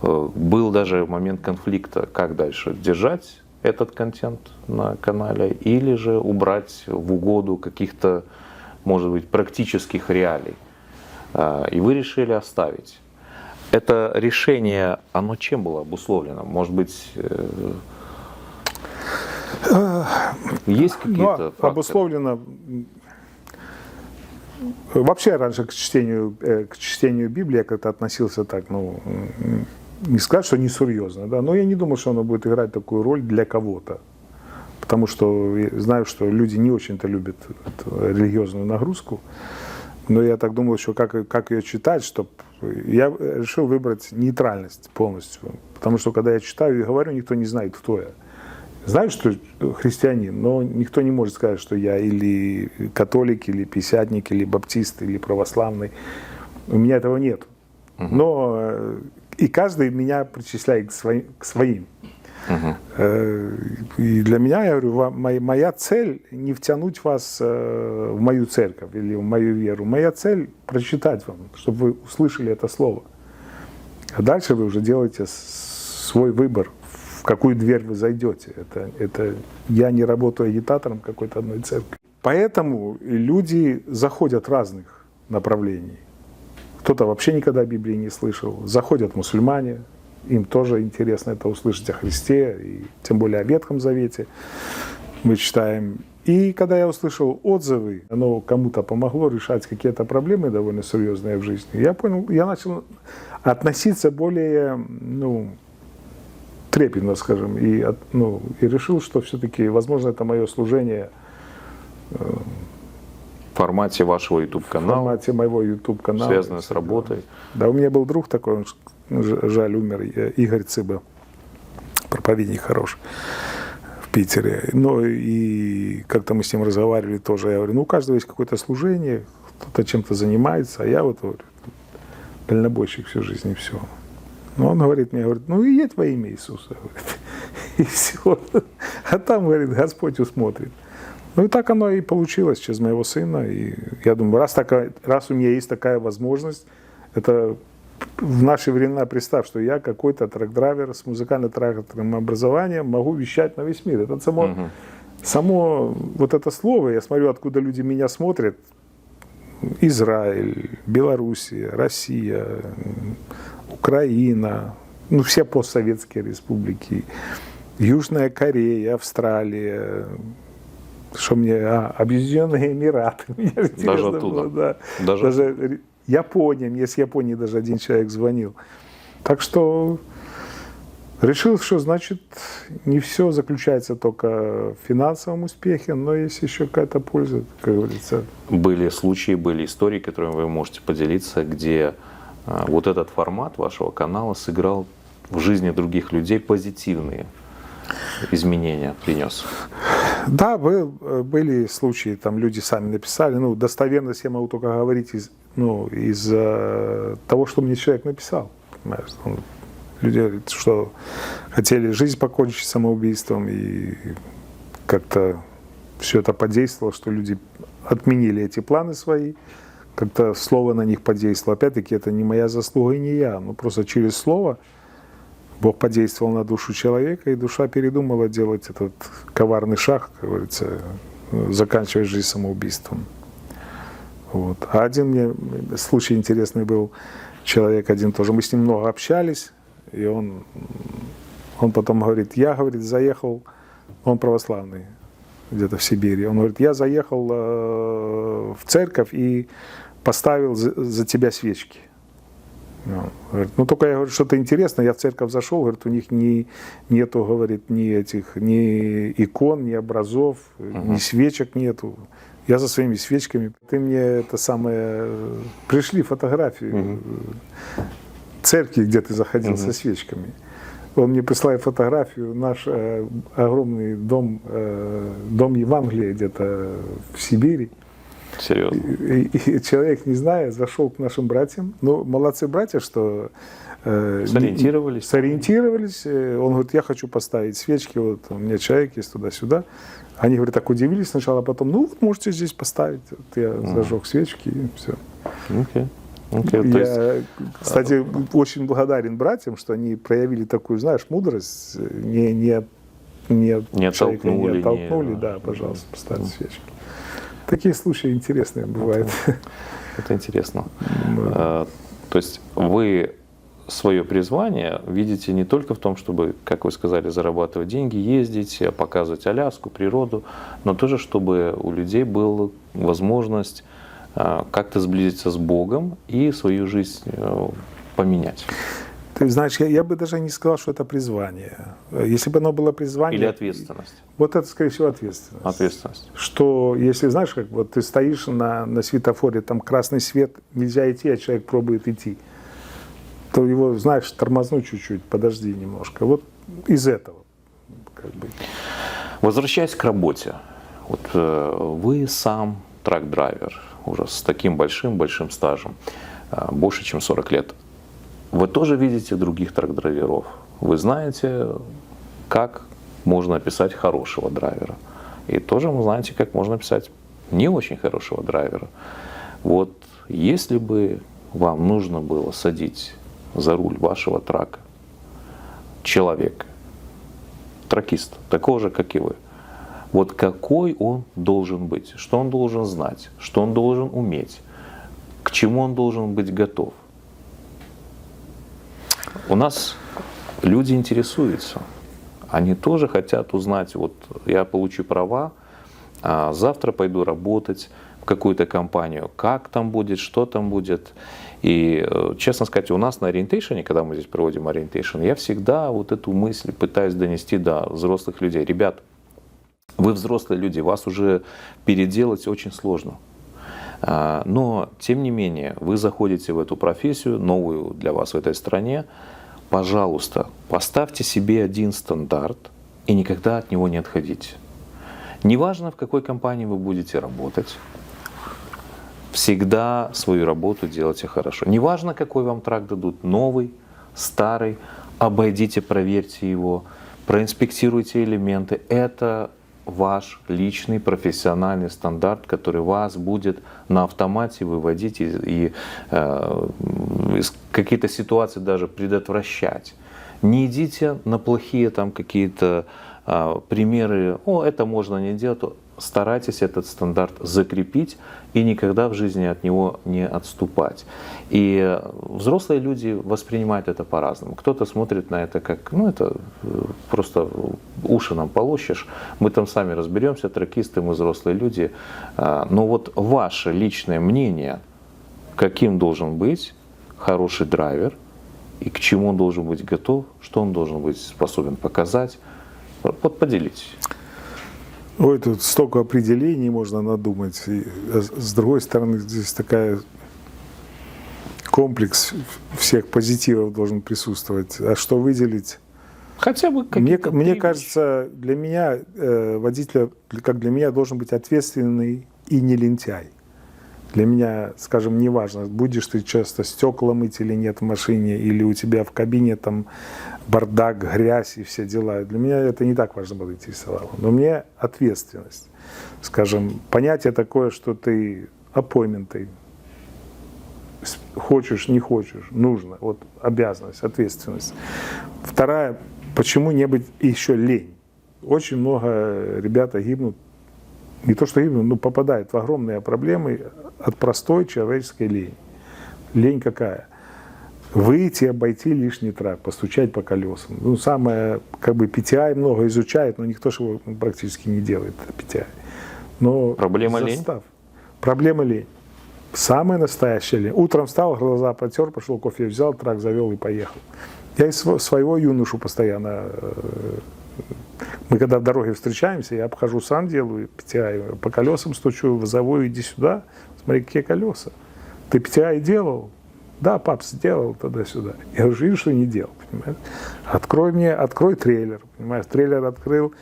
был даже момент конфликта, как дальше держать этот контент на канале или же убрать в угоду каких-то, может быть, практических реалий. И вы решили оставить. Это решение, оно чем было обусловлено? Может быть, есть какие-то факторы? Обусловлено. Вообще раньше к чтению Библии я как-то относился так, не сказать, что несерьезно, да, но я не думал, что оно будет играть такую роль для кого-то. потому что я знаю, что люди не очень-то любят эту религиозную нагрузку. Но я так думал еще, как ее читать, чтобы... Я решил выбрать нейтральность полностью. Потому что, когда я читаю и говорю, никто не знает, кто я. Знаю, что христианин, но никто не может сказать, что я или католик, или пятидесятник, или баптист, или православный. У меня этого нет. Но и каждый меня причисляет к своим. И для меня, я говорю, моя цель не втянуть вас в мою церковь или в мою веру. Моя цель прочитать вам, чтобы вы услышали это слово. А дальше вы уже делаете свой выбор, в какую дверь вы зайдете. Это я не работаю агитатором какой-то одной церкви. Поэтому люди заходят разных направлений. Кто-то вообще никогда Библии не слышал. Заходят мусульмане. Им тоже интересно это услышать о Христе, и тем более о Ветхом Завете мы читаем. И когда я услышал отзывы, оно кому-то помогло решать какие-то проблемы довольно серьезные в жизни, я понял, я начал относиться более, трепетно, скажем, и решил, что все-таки, возможно, это мое служение В формате вашего YouTube-канала. В формате моего YouTube-канала. Связанное с работой. Да, у меня был друг такой, он, жаль, умер, Игорь Цыба, проповедник хороший в Питере. Ну и как-то мы с ним разговаривали тоже. Я говорю, у каждого есть какое-то служение, кто-то чем-то занимается, а я вот говорю, дальнобойщик всю жизнь и все. Но он говорит мне, и едь во имя Иисуса. Говорит, и все. А там, говорит, Господь усмотрит. Ну и так оно и получилось через моего сына. И я думаю, раз у меня есть такая возможность, это в наши времена, представь, что я какой-то трак-драйвер с музыкально-тракторным образованием могу вещать на весь мир. Это само вот это слово, я смотрю, откуда люди меня смотрят. Израиль, Белоруссия, Россия, Украина, все постсоветские республики, Южная Корея, Австралия, что мне, Объединенные Эмираты. Даже оттуда. Да. Даже Япония, мне с Японии даже один человек звонил. Так что решил, что значит не все заключается только в финансовом успехе, но есть еще какая-то польза, как говорится. Были случаи, были истории, которыми вы можете поделиться, где вот этот формат вашего канала сыграл в жизни других людей позитивные изменения, принес? Да, были случаи, там люди сами написали. Достоверность я могу только говорить из того, что мне человек написал. Понимаешь? Люди говорят, что хотели жизнь покончить самоубийством, и как-то все это подействовало, что люди отменили эти планы свои, как-то слово на них подействовало. Опять-таки, это не моя заслуга и не я, просто через слово Бог подействовал на душу человека, и душа передумала делать этот коварный шаг, как говорится, заканчивать жизнь самоубийством. Вот. А один мне случай интересный был, человек один тоже, мы с ним много общались, и он потом говорит, я, заехал, он православный, где-то в Сибири, он говорит, я заехал в церковь и поставил за тебя свечки. Говорит, только я говорю, что-то интересно, я в церковь зашел, говорит, у них нету, говорит, ни икон, ни образов, ни свечек нету. Я за своими свечками. Ты мне пришли фотографию церкви, где ты заходил со свечками. Он мне прислал фотографию, наш огромный дом Евангелия где-то в Сибири. Серьезно? И человек, не зная, зашел к нашим братьям. Молодцы братья, что сориентировались. Он говорит, я хочу поставить свечки, вот у меня человек есть туда-сюда. Они, говорят, так удивились сначала, а потом, можете здесь поставить. Вот я зажег свечки, и все. Я, кстати, очень благодарен братьям, что они проявили такую, мудрость, не оттолкнули, да, пожалуйста, поставьте свечки. Такие случаи интересные бывают. Это интересно. То есть вы свое призвание видите не только в том, чтобы, как вы сказали, зарабатывать деньги, ездить, показывать Аляску, природу, но тоже, чтобы у людей была возможность как-то сблизиться с Богом и свою жизнь поменять. Ты знаешь, я бы даже не сказал, что это призвание. Если бы оно было призвание... Или ответственность? Вот это, скорее всего, ответственность. Ответственность. Что, если, знаешь, как вот ты стоишь на светофоре, там красный свет, нельзя идти, а человек пробует идти, то его, знаешь, тормознуть чуть-чуть, подожди немножко. Вот из этого. Как бы. Возвращаясь к работе. Вот вы сам трак-драйвер, уже с таким большим стажем, больше, чем 40 лет. Вы тоже видите других трак-драйверов. Вы знаете, как можно описать хорошего драйвера. И тоже вы знаете, как можно описать не очень хорошего драйвера. Вот если бы вам нужно было садить за руль вашего трака человека, тракиста, такого же, как и вы, вот какой он должен быть, что он должен знать, что он должен уметь, к чему он должен быть готов. У нас люди интересуются, они тоже хотят узнать, вот я получу права, а завтра пойду работать в какую-то компанию, как там будет, что там будет. И, честно сказать, у нас на ориентейшене, когда мы здесь проводим ориентейшн, я всегда вот эту мысль пытаюсь донести до взрослых людей. Ребят, вы взрослые люди, вас уже переделать очень сложно. Но, тем не менее, вы заходите в эту профессию, новую для вас в этой стране. Пожалуйста, поставьте себе один стандарт и никогда от него не отходите. Неважно, в какой компании вы будете работать, всегда свою работу делайте хорошо. Неважно, какой вам трак дадут, новый, старый, обойдите, проверьте его, проинспектируйте элементы. Это ваш личный профессиональный стандарт, который вас будет на автомате выводить и какие-то ситуации даже предотвращать. Не идите на плохие там какие-то примеры, это можно не делать. Старайтесь этот стандарт закрепить и никогда в жизни от него не отступать. И взрослые люди воспринимают это по-разному. Кто-то смотрит на это как, это просто уши нам полощешь, мы там сами разберемся, тракисты, мы взрослые люди. Но вот ваше личное мнение, каким должен быть хороший драйвер и к чему он должен быть готов, что он должен быть способен показать, вот поделитесь. Ой, тут столько определений можно надумать. И, с другой стороны, здесь такая комплекс всех позитивов должен присутствовать. А что выделить? Хотя бы мне кажется, для меня водитель, как для меня, должен быть ответственный и не лентяй. Для меня, скажем, не важно, будешь ты часто стекла мыть или нет в машине, или у тебя в кабине там бардак, грязь и все дела. Для меня это не так важно было интересовало. Но мне ответственность. Скажем, понятие такое, что ты appointment, хочешь, не хочешь, нужно. Вот обязанность, ответственность. Вторая, почему не быть еще лень? Очень много ребята гибнут, не то что гибнут, но попадают в огромные проблемы от простой человеческой лени. Лень какая? Выйти, обойти лишний трак, постучать по колесам. Самое, PTI много изучает, но никто же его практически не делает, PTI. Но проблема лень? Проблема лень. Самая настоящая лень. Утром встал, глаза протер, пошел кофе взял, трак завел и поехал. Я из своего юношу постоянно... Мы когда в дороге встречаемся, я обхожу сам, делаю PTI, по колесам стучу, вызову, иди сюда, смотри, какие колеса. Ты PTI делал? Да, пап, сделал туда-сюда. Я уже вижу, что не делал, понимаешь? Открой трейлер, понимаешь? Трейлер открыл,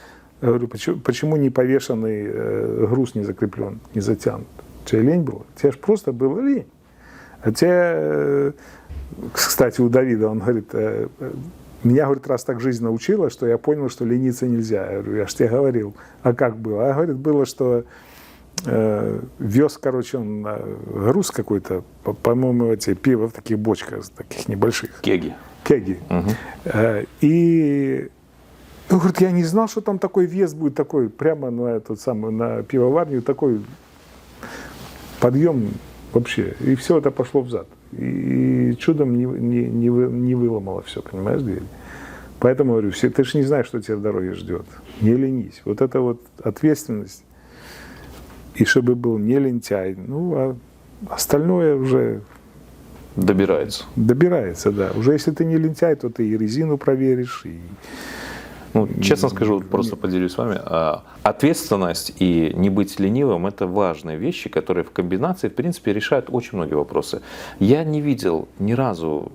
я говорю, почему не повешенный груз не закреплен, не затянут? Тебе лень было? Тебе же просто было лень. А тебе, кстати, у Давида, он говорит, меня, говорит, раз так жизнь научила, что я понял, что лениться нельзя. Я говорю, я же тебе говорил. А как было? А, говорит, было, что вез, он груз какой-то, по-моему, эти пиво в таких бочках, таких небольших. Кеги. Угу. И он говорит, я не знал, что там такой вес будет, такой прямо на пивоварню, такой подъем вообще. И все это пошло взад. И чудом не выломало все, понимаешь, дверь. Поэтому говорю, ты же не знаешь, что тебя в дороге ждет. Не ленись. Вот это вот ответственность. И чтобы был не лентяй. А остальное уже Добирается. Добирается, да. Уже если ты не лентяй, то ты и резину проверишь, и... Ну, честно скажу, вот просто поделюсь с вами. Ответственность и не быть ленивым – это важные вещи, которые в комбинации, в принципе, решают очень многие вопросы. Я не видел ни разу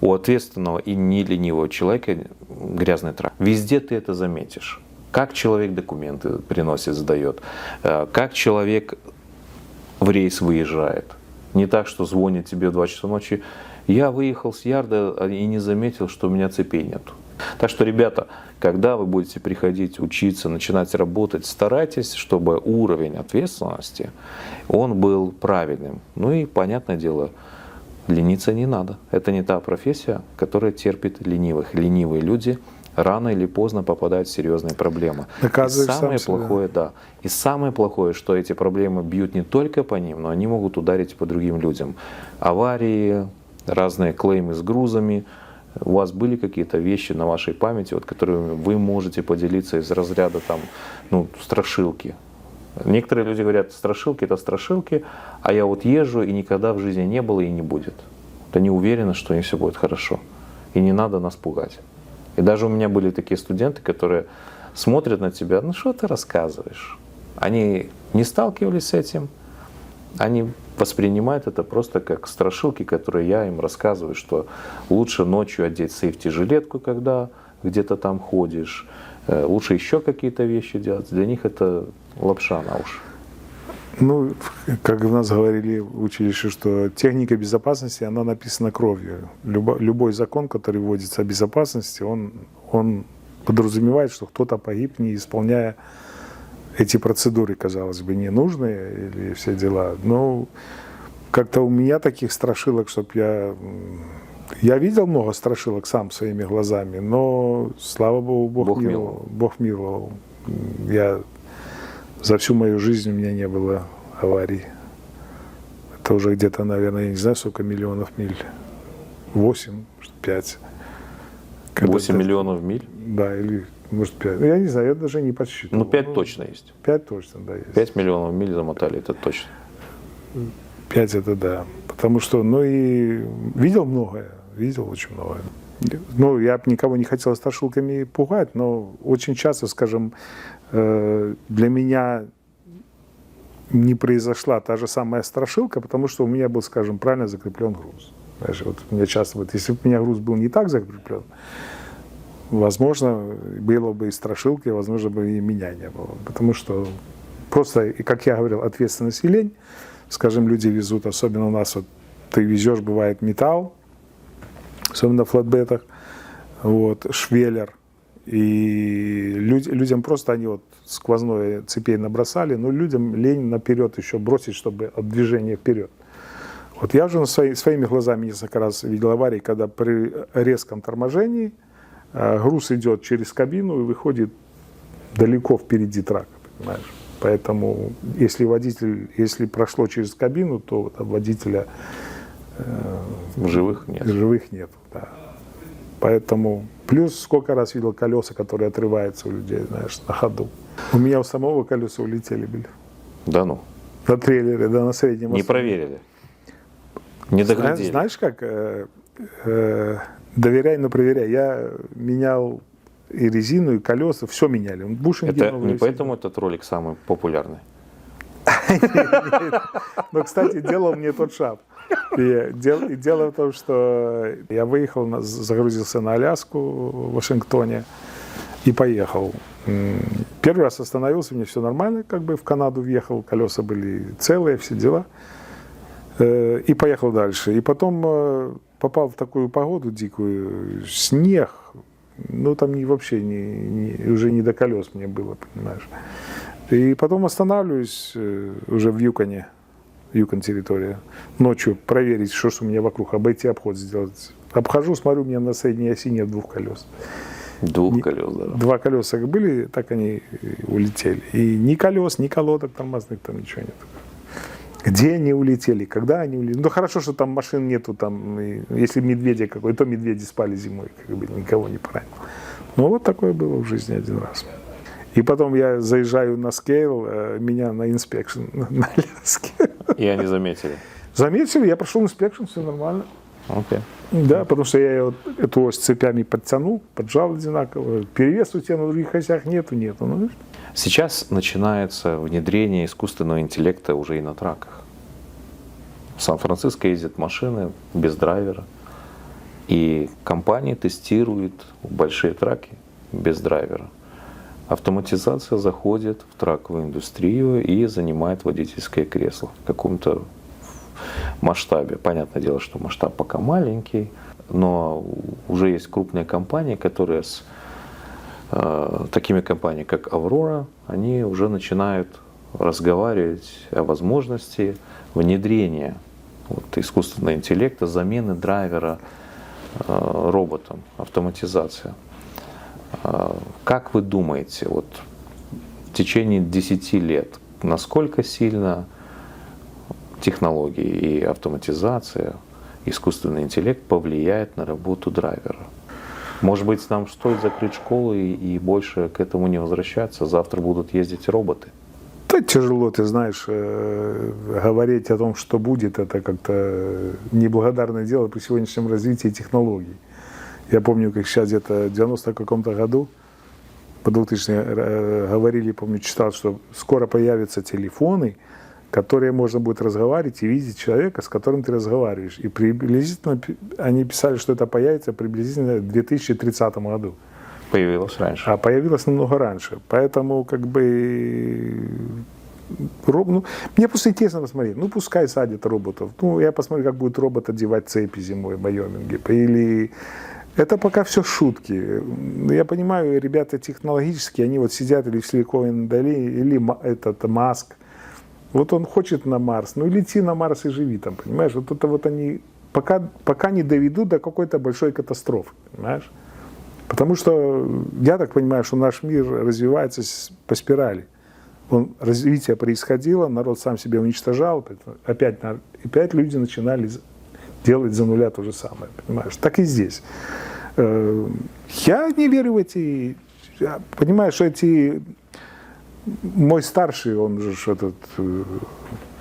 у ответственного и не ленивого человека грязный трак. Везде ты это заметишь. Как человек документы приносит, сдает, как человек в рейс выезжает. Не так, что звонит тебе в 2 часа ночи, я выехал с ярда и не заметил, что у меня цепей нету. Так что, ребята, когда вы будете приходить учиться, начинать работать, старайтесь, чтобы уровень ответственности, он был правильным. Ну и, понятное дело, лениться не надо. Это не та профессия, которая терпит ленивых. Ленивые люди рано или поздно попадают в серьезные проблемы. И самое плохое, да. И самое плохое, что эти проблемы бьют не только по ним, но они могут ударить по другим людям. Аварии, разные клеймы с грузами. У вас были какие-то вещи на вашей памяти, вот, которыми вы можете поделиться из разряда там, ну, страшилки? Некоторые люди говорят, страшилки это страшилки, а я вот езжу и никогда в жизни не было и не будет. Вот они уверены, что у них все будет хорошо. И не надо нас пугать. И даже у меня были такие студенты, которые смотрят на тебя, ну что ты рассказываешь? Они не сталкивались с этим, они воспринимают это просто как страшилки, которые я им рассказываю, что лучше ночью одеть сейфти-жилетку, когда где-то там ходишь, лучше еще какие-то вещи делать. Для них это лапша на уши. Ну, как у нас говорили в училище, что техника безопасности, она написана кровью. Любой закон, который вводится о безопасности, он подразумевает, что кто-то погиб, не исполняя эти процедуры, казалось бы, ненужные или все дела. Но как-то у меня таких страшилок, чтобы я видел много страшилок сам своими глазами, но, слава Богу, Бог миловал. За всю мою жизнь у меня не было аварий. Это уже где-то, наверное, я не знаю, сколько миллионов миль. 8, 5. 8 миллионов миль? Да, или может 5. Я не знаю, я даже не подсчитывал. Ну 5 точно есть. 5 точно, да, есть. 5 миллионов миль замотали, это точно. 5 это да. Потому что, ну и видел многое, видел очень многое. Ну, я никого не хотел страшилками пугать, но очень часто, скажем, для меня не произошла та же самая страшилка, потому что у меня был, скажем, правильно закреплен груз. Знаешь, вот у меня часто, вот, если бы у меня груз был не так закреплен, возможно, было бы и страшилки, возможно, бы и меня не было. Потому что просто, как я говорил, ответственность и лень. Скажем, люди везут, особенно у нас, вот, ты везешь, бывает, металл, особенно в флатбетах, вот, швеллер. И людям просто они вот сквозное цепей набросали, но людям лень наперед еще бросить, чтобы от движения вперед. Вот я уже своими глазами несколько раз видел аварии, когда при резком торможении груз идет через кабину и выходит далеко впереди трака, понимаешь? Поэтому если прошло через кабину, то вот, водителя живых нет. Живых нет, да. Поэтому плюс сколько раз видел колеса, которые отрываются у людей, знаешь, на ходу. У меня у самого колеса улетели были. Да ну. На трейлере, да, на среднем. Не проверили. Не доглядели. Знаешь как? Доверяй, но проверяй. Я менял и резину, и колеса, все меняли. Это не поэтому этот ролик самый популярный? Но, кстати, делал мне тот шаг. И дело в том, что я выехал, загрузился на Аляску в Вашингтоне и поехал. Первый раз остановился, мне все нормально, как бы в Канаду въехал, колеса были целые, все дела. И поехал дальше. И потом попал в такую погоду дикую, снег, ну там вообще уже не до колес мне было, понимаешь. И потом останавливаюсь уже в Юконе. Юкон территория, ночью проверить, что ж у меня вокруг, обойти обход сделать. Обхожу, смотрю, у меня на средней оси нет 2 колес. 2 колес, да. 2 колеса были, так они улетели. И ни колес, ни колодок тормозных, там ничего нет. Где они улетели, когда они улетели. Ну хорошо, что там машин нету, там, если медведя какой, то медведи спали зимой, как бы никого не поранил. Ну вот такое было в жизни один раз. И потом я заезжаю на скейл, меня на инспекшн на Аляске. И они заметили? Заметили, я прошел инспекцию, все нормально. Окей. Да, потому что я вот эту ось цепями подтянул, поджал одинаково. Перевес у тебя на других осях нету. Ну, Сейчас начинается внедрение искусственного интеллекта уже и на траках. В Сан-Франциско ездят машины без драйвера. И компании тестируют большие траки без драйвера. Автоматизация заходит в траковую индустрию и занимает водительское кресло в каком-то масштабе. Понятное дело, что масштаб пока маленький, но уже есть крупные компании, которые с такими компаниями, как Аврора, они уже начинают разговаривать о возможности внедрения искусственного интеллекта, замены драйвера роботом, автоматизация. Как вы думаете, в течение 10 лет, насколько сильно технологии и автоматизация, искусственный интеллект повлияет на работу драйвера? Может быть, нам стоит закрыть школу и больше к этому не возвращаться? Завтра будут ездить роботы? Да тяжело, ты знаешь, говорить о том, что будет, это как-то неблагодарное дело при сегодняшнем развитии технологий. Я помню, как сейчас где-то в 90 каком-то году, по 2000 говорили, помню, читал, что скоро появятся телефоны, которые можно будет разговаривать и видеть человека, с которым ты разговариваешь. И приблизительно, они писали, что это появится приблизительно в 2030 году. Появилось раньше. А появилось намного раньше. Поэтому, как бы, мне просто интересно посмотреть. Ну, пускай садят роботов. Ну, я посмотрю, как будет робот одевать цепи зимой в Майоминге. Или... Это пока все шутки. Я понимаю, ребята технологические, они вот сидят или в Силиконовой долине, или этот Маск. Вот он хочет на Марс, ну лети на Марс и живи там, понимаешь? Вот это вот они пока не доведут до какой-то большой катастрофы, понимаешь? Потому что я так понимаю, что наш мир развивается по спирали. Развитие происходило, народ сам себя уничтожал, опять люди начинали делать за нуля то же самое, понимаешь? Так и здесь. Я не верю в эти... Я понимаю, что мой старший, он же этот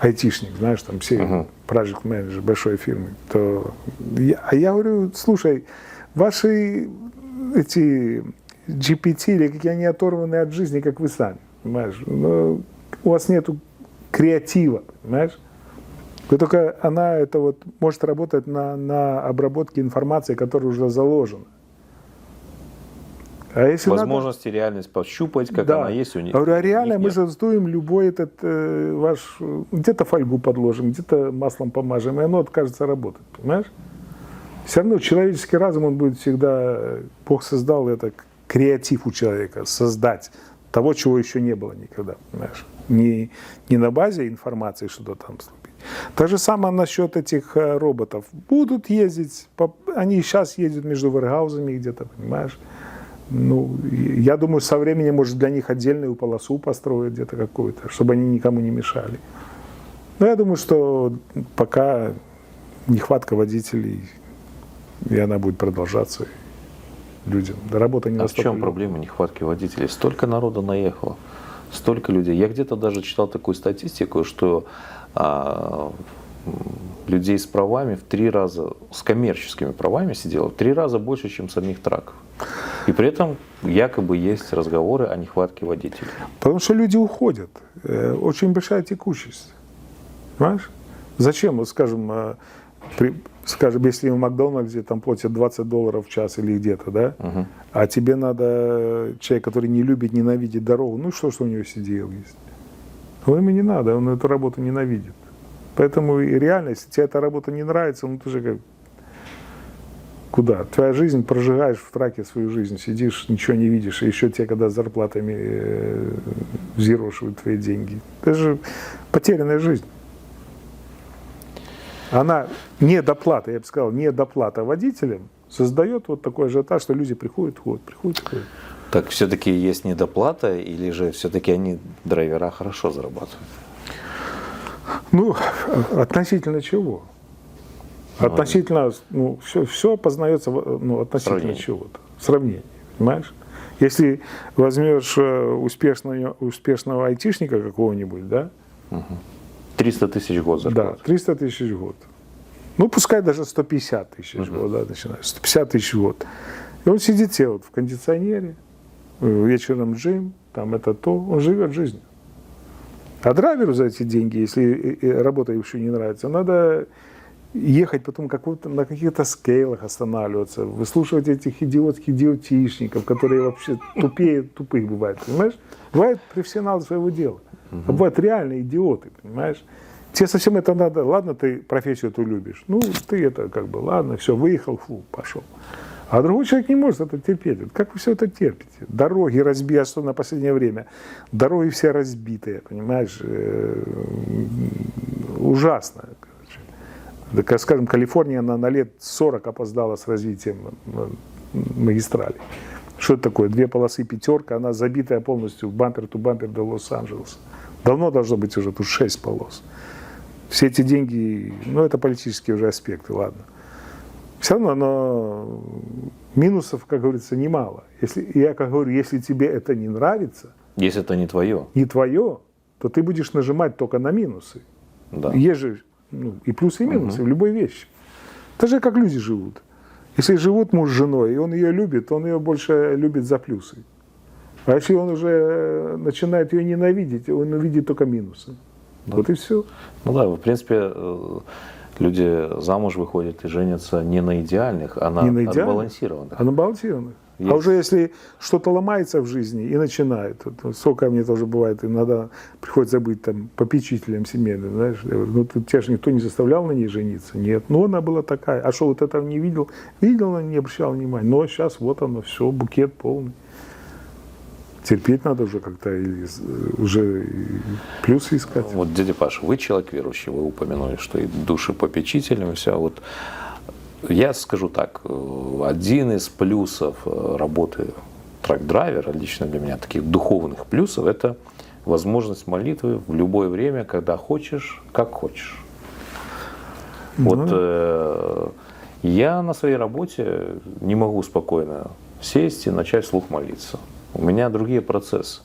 айтишник, знаешь, там все project manager большой фирмы. Я говорю, слушай, ваши эти GPT, или какие они оторваны от жизни, как вы сами, понимаешь? Но у вас нету креатива, понимаешь? Вы только она это может работать на обработке информации, которая уже заложена. А если возможности реальность пощупать, как она есть у них. Говорю, а реально мы задуем любой этот ваш, где-то фольгу подложим, где-то маслом помажем, и оно откажется работать, понимаешь? Все равно человеческий разум, он будет всегда, Бог создал это, креатив у человека, создать того, чего еще не было никогда, понимаешь? Не на базе информации что-то там слепить. То же самое насчет этих роботов. Будут ездить, они сейчас ездят между вэргаузами где-то, понимаешь? Ну, я думаю, со временем, может, для них отдельную полосу построят где-то какую-то, чтобы они никому не мешали. Но я думаю, что пока нехватка водителей, и она будет продолжаться людям. Работа не настолько. А в чем проблема нехватки водителей? Столько народа наехало, столько людей. Я где-то даже читал такую статистику, что людей с правами в 3 раза, с коммерческими правами сидело в 3 раза больше, чем самих траков. И при этом якобы есть разговоры о нехватке водителей. Потому что люди уходят. Очень большая текучесть. Понимаешь? Зачем, вот скажем, если в Макдональдсе там платят $20 в час или где-то, да? А тебе надо человек, который не любит, ненавидит дорогу, ну что у него сидел есть? Но ему не надо, он эту работу ненавидит. Поэтому и реально, если тебе эта работа не нравится, ну ты же как... Куда? Твоя жизнь, прожигаешь в траке свою жизнь, сидишь, ничего не видишь, и еще те, когда с зарплатами взъерошивают твои деньги. Это же потерянная жизнь. Она недоплата, я бы сказал, недоплата водителям создает вот такой ажиотаж, что люди приходят, ходят. Так все-таки есть недоплата, или же все-таки они, драйвера, хорошо зарабатывают? Ну, относительно чего? Относительно, все познается относительно чего-то. Сравнение, понимаешь? Если возьмешь успешного айтишника какого-нибудь, да, 300 тысяч в год Да, зарплата. 300 тысяч в год. Ну, пускай даже 150 тысяч в год, да, начинаю. 150 тысяч в год. И он сидит себе вот в кондиционере, вечером джим, там это то, он живет жизнью. А драйверу за эти деньги, если работа еще не нравится, надо ехать потом на каких-то скейлах останавливаться, выслушивать этих идиотских идиотишников, которые вообще тупее тупых бывают, понимаешь? Бывают профессионалы своего дела, а бывают реальные идиоты, понимаешь? Тебе совсем это надо, ладно, ты профессию эту любишь, ну, ты это как бы, ладно, все, выехал, фу, пошел. А другой человек не может это терпеть. Как вы все это терпите? Дороги разбиты, особенно на последнее время. Дороги все разбитые, понимаешь? Ужасно. Так, скажем, Калифорния она на лет 40 опоздала с развитием магистралей. Что это такое? 2 полосы, пятерка, она забитая полностью бампер-ту-бампер до Лос-Анджелеса. Давно должно быть уже тут 6 полос. Все эти деньги, ну это политические уже аспекты, ладно. Все равно минусов, как говорится, немало. Я как говорю, если тебе это не нравится, Если это не твое. то ты будешь нажимать только на минусы. Да. Есть же и плюсы, и минусы в любой вещи. Это же как люди живут. Если живут муж с женой, и он ее любит, он ее больше любит за плюсы. А если он уже начинает ее ненавидеть, он увидит только минусы. Да. Вот и все. Ну да, в принципе, люди замуж выходят и женятся не на идеальных, а на отбалансированных. А на балансированных. А уже если что-то ломается в жизни и начинает, сколько мне тоже бывает, иногда приходится быть там попечителем семейным, знаешь, я говорю, ну тебя же никто не заставлял на ней жениться, нет, ну она была такая, а что вот этого не видел, она не обращала внимания, но сейчас вот оно, все, букет полный. Терпеть надо уже как-то, уже плюсы искать. Вот, дядя Паша, вы человек верующий, вы упомянули, что и душепопечителем, и все. Вот я скажу так, один из плюсов работы трак-драйвера, лично для меня таких духовных плюсов, это возможность молитвы в любое время, когда хочешь, как хочешь. Вот я на своей работе не могу спокойно сесть и начать вслух молиться. У меня другие процессы.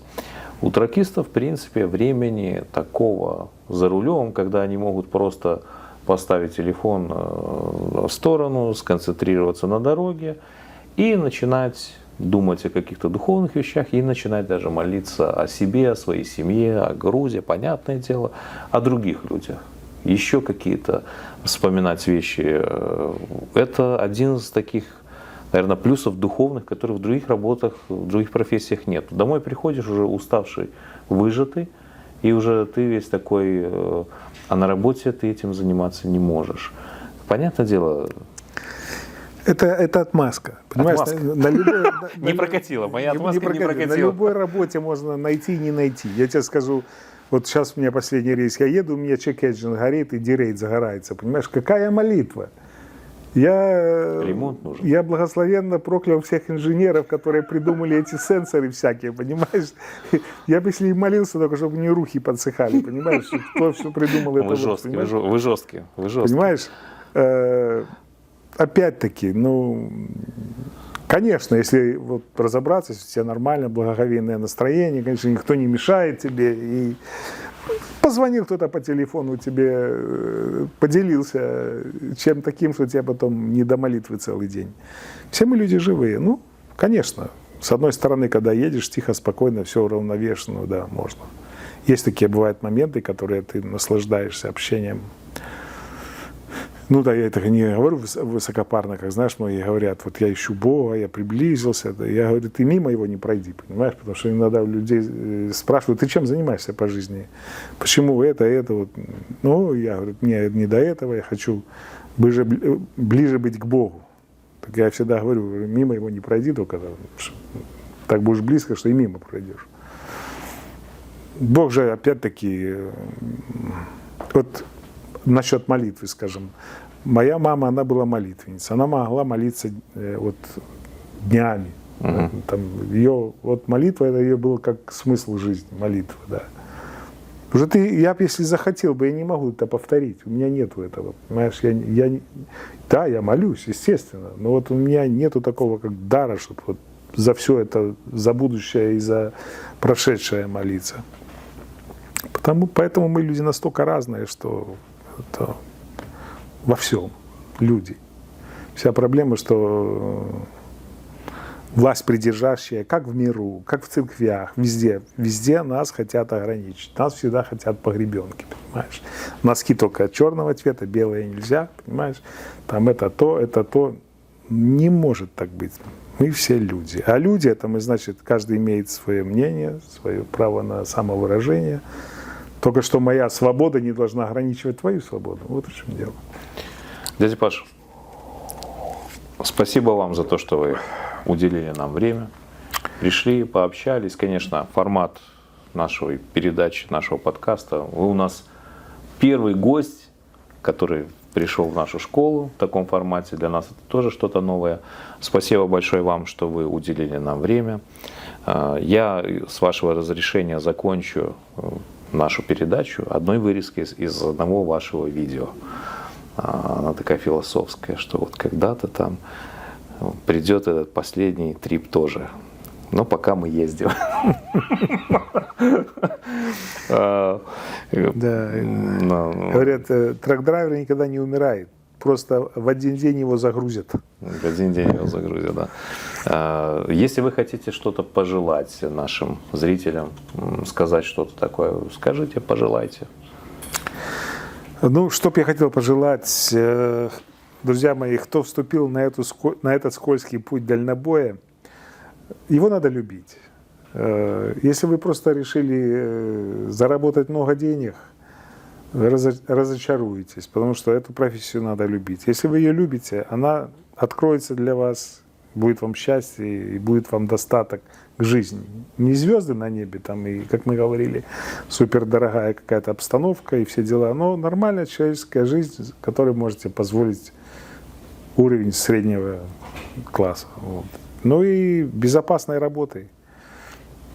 У тракистов, в принципе, времени такого за рулем, когда они могут просто поставить телефон в сторону, сконцентрироваться на дороге и начинать думать о каких-то духовных вещах и начинать даже молиться о себе, о своей семье, о грузе, понятное дело, о других людях. Еще какие-то вспоминать вещи. Это один из таких, наверное, плюсов духовных, которых в других работах, в других профессиях нет. Домой приходишь уже уставший, выжатый, и уже ты весь такой, а на работе ты этим заниматься не можешь. Понятное дело. Это отмазка. Понимаешь, отмазка. Не прокатило, моя отмазка не прокатила. На любой работе можно найти и не найти. Я тебе скажу, вот сейчас у меня последний рейс, я еду, у меня чек-эджин горит и дирейт загорается. Понимаешь, какая молитва? Ремонт нужен. Я благословенно проклял всех инженеров, которые придумали эти сенсоры всякие, понимаешь? Я бы, если и молился, только чтобы не руки подсыхали, понимаешь? Кто все придумал это? Вы жесткие. Понимаешь? Опять-таки, конечно, если вот разобраться, если у тебя нормальное, благоговейное настроение, конечно, никто не мешает тебе, и позвонил кто-то по телефону тебе, поделился чем таким, что тебя потом не до молитвы целый день. Все мы люди живые. Ну, конечно, с одной стороны, когда едешь тихо, спокойно, все уравновешенно, да, можно. Есть такие, бывают моменты, которые ты наслаждаешься общением. Ну да, я это не говорю высокопарно, как знаешь, многие говорят, вот я ищу Бога, я приблизился. Да. Я говорю, ты мимо его не пройди, понимаешь? Потому что иногда у людей спрашивают, ты чем занимаешься по жизни? Почему это вот? Ну, я говорю, мне не до этого, я хочу ближе быть к Богу. Так я всегда говорю, мимо его не пройди, только так будешь близко, что и мимо пройдешь. Бог же, опять-таки, вот насчет молитвы, скажем. Моя мама, она была молитвенница. Она могла молиться вот днями. Там, ее, вот молитва, это ее был как смысл жизни, молитва, да. Уже я бы, если захотел бы, я не могу это повторить. У меня нету этого, понимаешь? Я молюсь, естественно, но вот у меня нету такого, как дара, чтобы вот за все это, за будущее и за прошедшее молиться. Поэтому мы люди настолько разные, что это во всем люди. Вся проблема, что власть придержащая, как в миру, как в церквях, везде нас хотят ограничить. Нас всегда хотят по гребенке, понимаешь? Носки только черного цвета, белые нельзя, понимаешь? Там это то. Не может так быть. Мы все люди. А люди, это мы, значит, каждый имеет свое мнение, свое право на самовыражение. Только что моя свобода не должна ограничивать твою свободу. Вот в чем дело. Дядя Паша, спасибо вам за то, что вы уделили нам время, пришли, пообщались. Конечно, формат нашей передачи, нашего подкаста. Вы у нас первый гость, который пришел в нашу школу в таком формате. Для нас это тоже что-то новое. Спасибо большое вам, что вы уделили нам время. Я, с вашего разрешения, закончу нашу передачу одной вырезкой из одного вашего видео. Она такая философская, что вот когда-то там придет этот последний трип тоже. Но пока мы ездим. Говорят, трак-драйвер никогда не умирает. Просто в один день его загрузят. В один день его загрузят, да. Если вы хотите что-то пожелать нашим зрителям, сказать что-то такое, скажите, пожелайте. Ну, что бы я хотел пожелать, друзья мои, кто вступил на этот скользкий путь дальнобоя, его надо любить. Если вы просто решили заработать много денег, вы разочаруетесь, потому что эту профессию надо любить. Если вы ее любите, она откроется для вас, будет вам счастье и будет вам достаток к жизни. Не звезды на небе, там, и, как мы говорили, супердорогая какая-то обстановка и все дела, но нормальная человеческая жизнь, которой можете позволить уровень среднего класса. Вот. Ну и безопасной работой.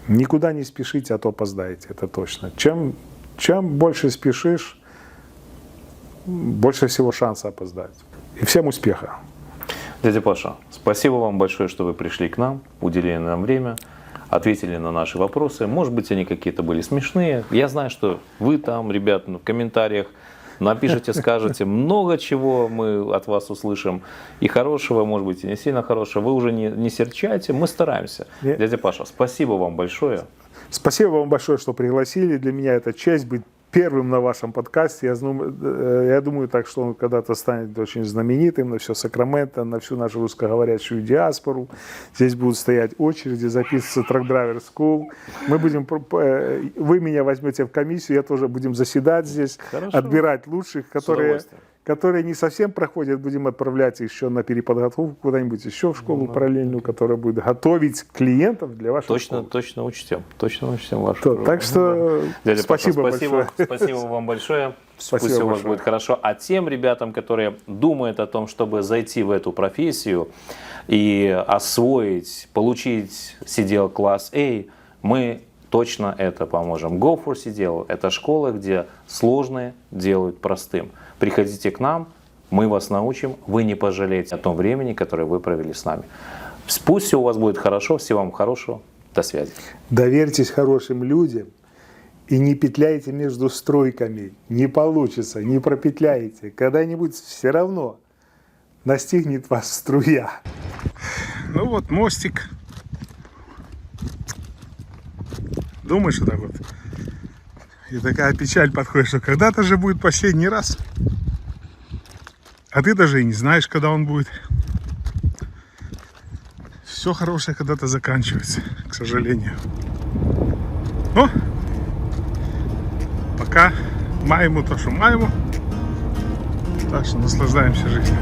Никуда не спешите, а то опоздаете, это точно. Чем больше спешишь, больше всего шанса опоздать. И всем успеха. Дядя Паша, спасибо вам большое, что вы пришли к нам, уделили нам время, ответили на наши вопросы. Может быть, они какие-то были смешные. Я знаю, что вы там, ребят, в комментариях напишите, скажете много чего мы от вас услышим. И хорошего, может быть, и не сильно хорошего. Вы уже не серчайте, мы стараемся. Дядя Паша, спасибо вам большое. Спасибо вам большое, что пригласили. Для меня это честь быть первым на вашем подкасте. Я думаю, так, что он когда-то станет очень знаменитым на все Сакраменто, на всю нашу русскоговорящую диаспору. Здесь будут стоять очереди, записываться Truck Driver School. Вы меня возьмете в комиссию, я тоже будем заседать здесь, Хорошо. Отбирать лучших, которые не совсем проходят, будем отправлять еще на переподготовку куда-нибудь еще в школу параллельную, которая будет готовить клиентов для вашей школы. Точно учтем вашу. Так что Дядя спасибо Паша, большое. Спасибо вам большое. Спасибо Пусть у вас большое. будет хорошо. А тем ребятам, которые думают о том, чтобы зайти в эту профессию и освоить, получить CDL класс A, мы точно это поможем. Go for CDL – это школа, где сложное делают простым. Приходите к нам, мы вас научим, вы не пожалеете о том времени, которое вы провели с нами. Пусть все у вас будет хорошо, всего вам хорошего, до связи. Доверьтесь хорошим людям и не петляйте между стройками. Не получится, не пропетляете. Когда-нибудь все равно настигнет вас струя. Ну вот мостик. Думаешь, вот так вот. И такая печаль подходит, что когда-то же будет последний раз. А ты даже и не знаешь, когда он будет. Все хорошее когда-то заканчивается, к сожалению. Ну, пока маємо то, що маємо. Так що наслаждаємося жизнью.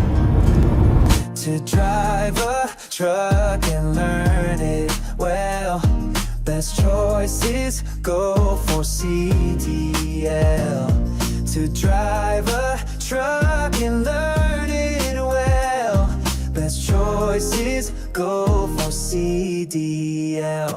To drive a truck and learn it well. Best choices go for CDL. To drive a truck and learn it well. Best choices go for CDL.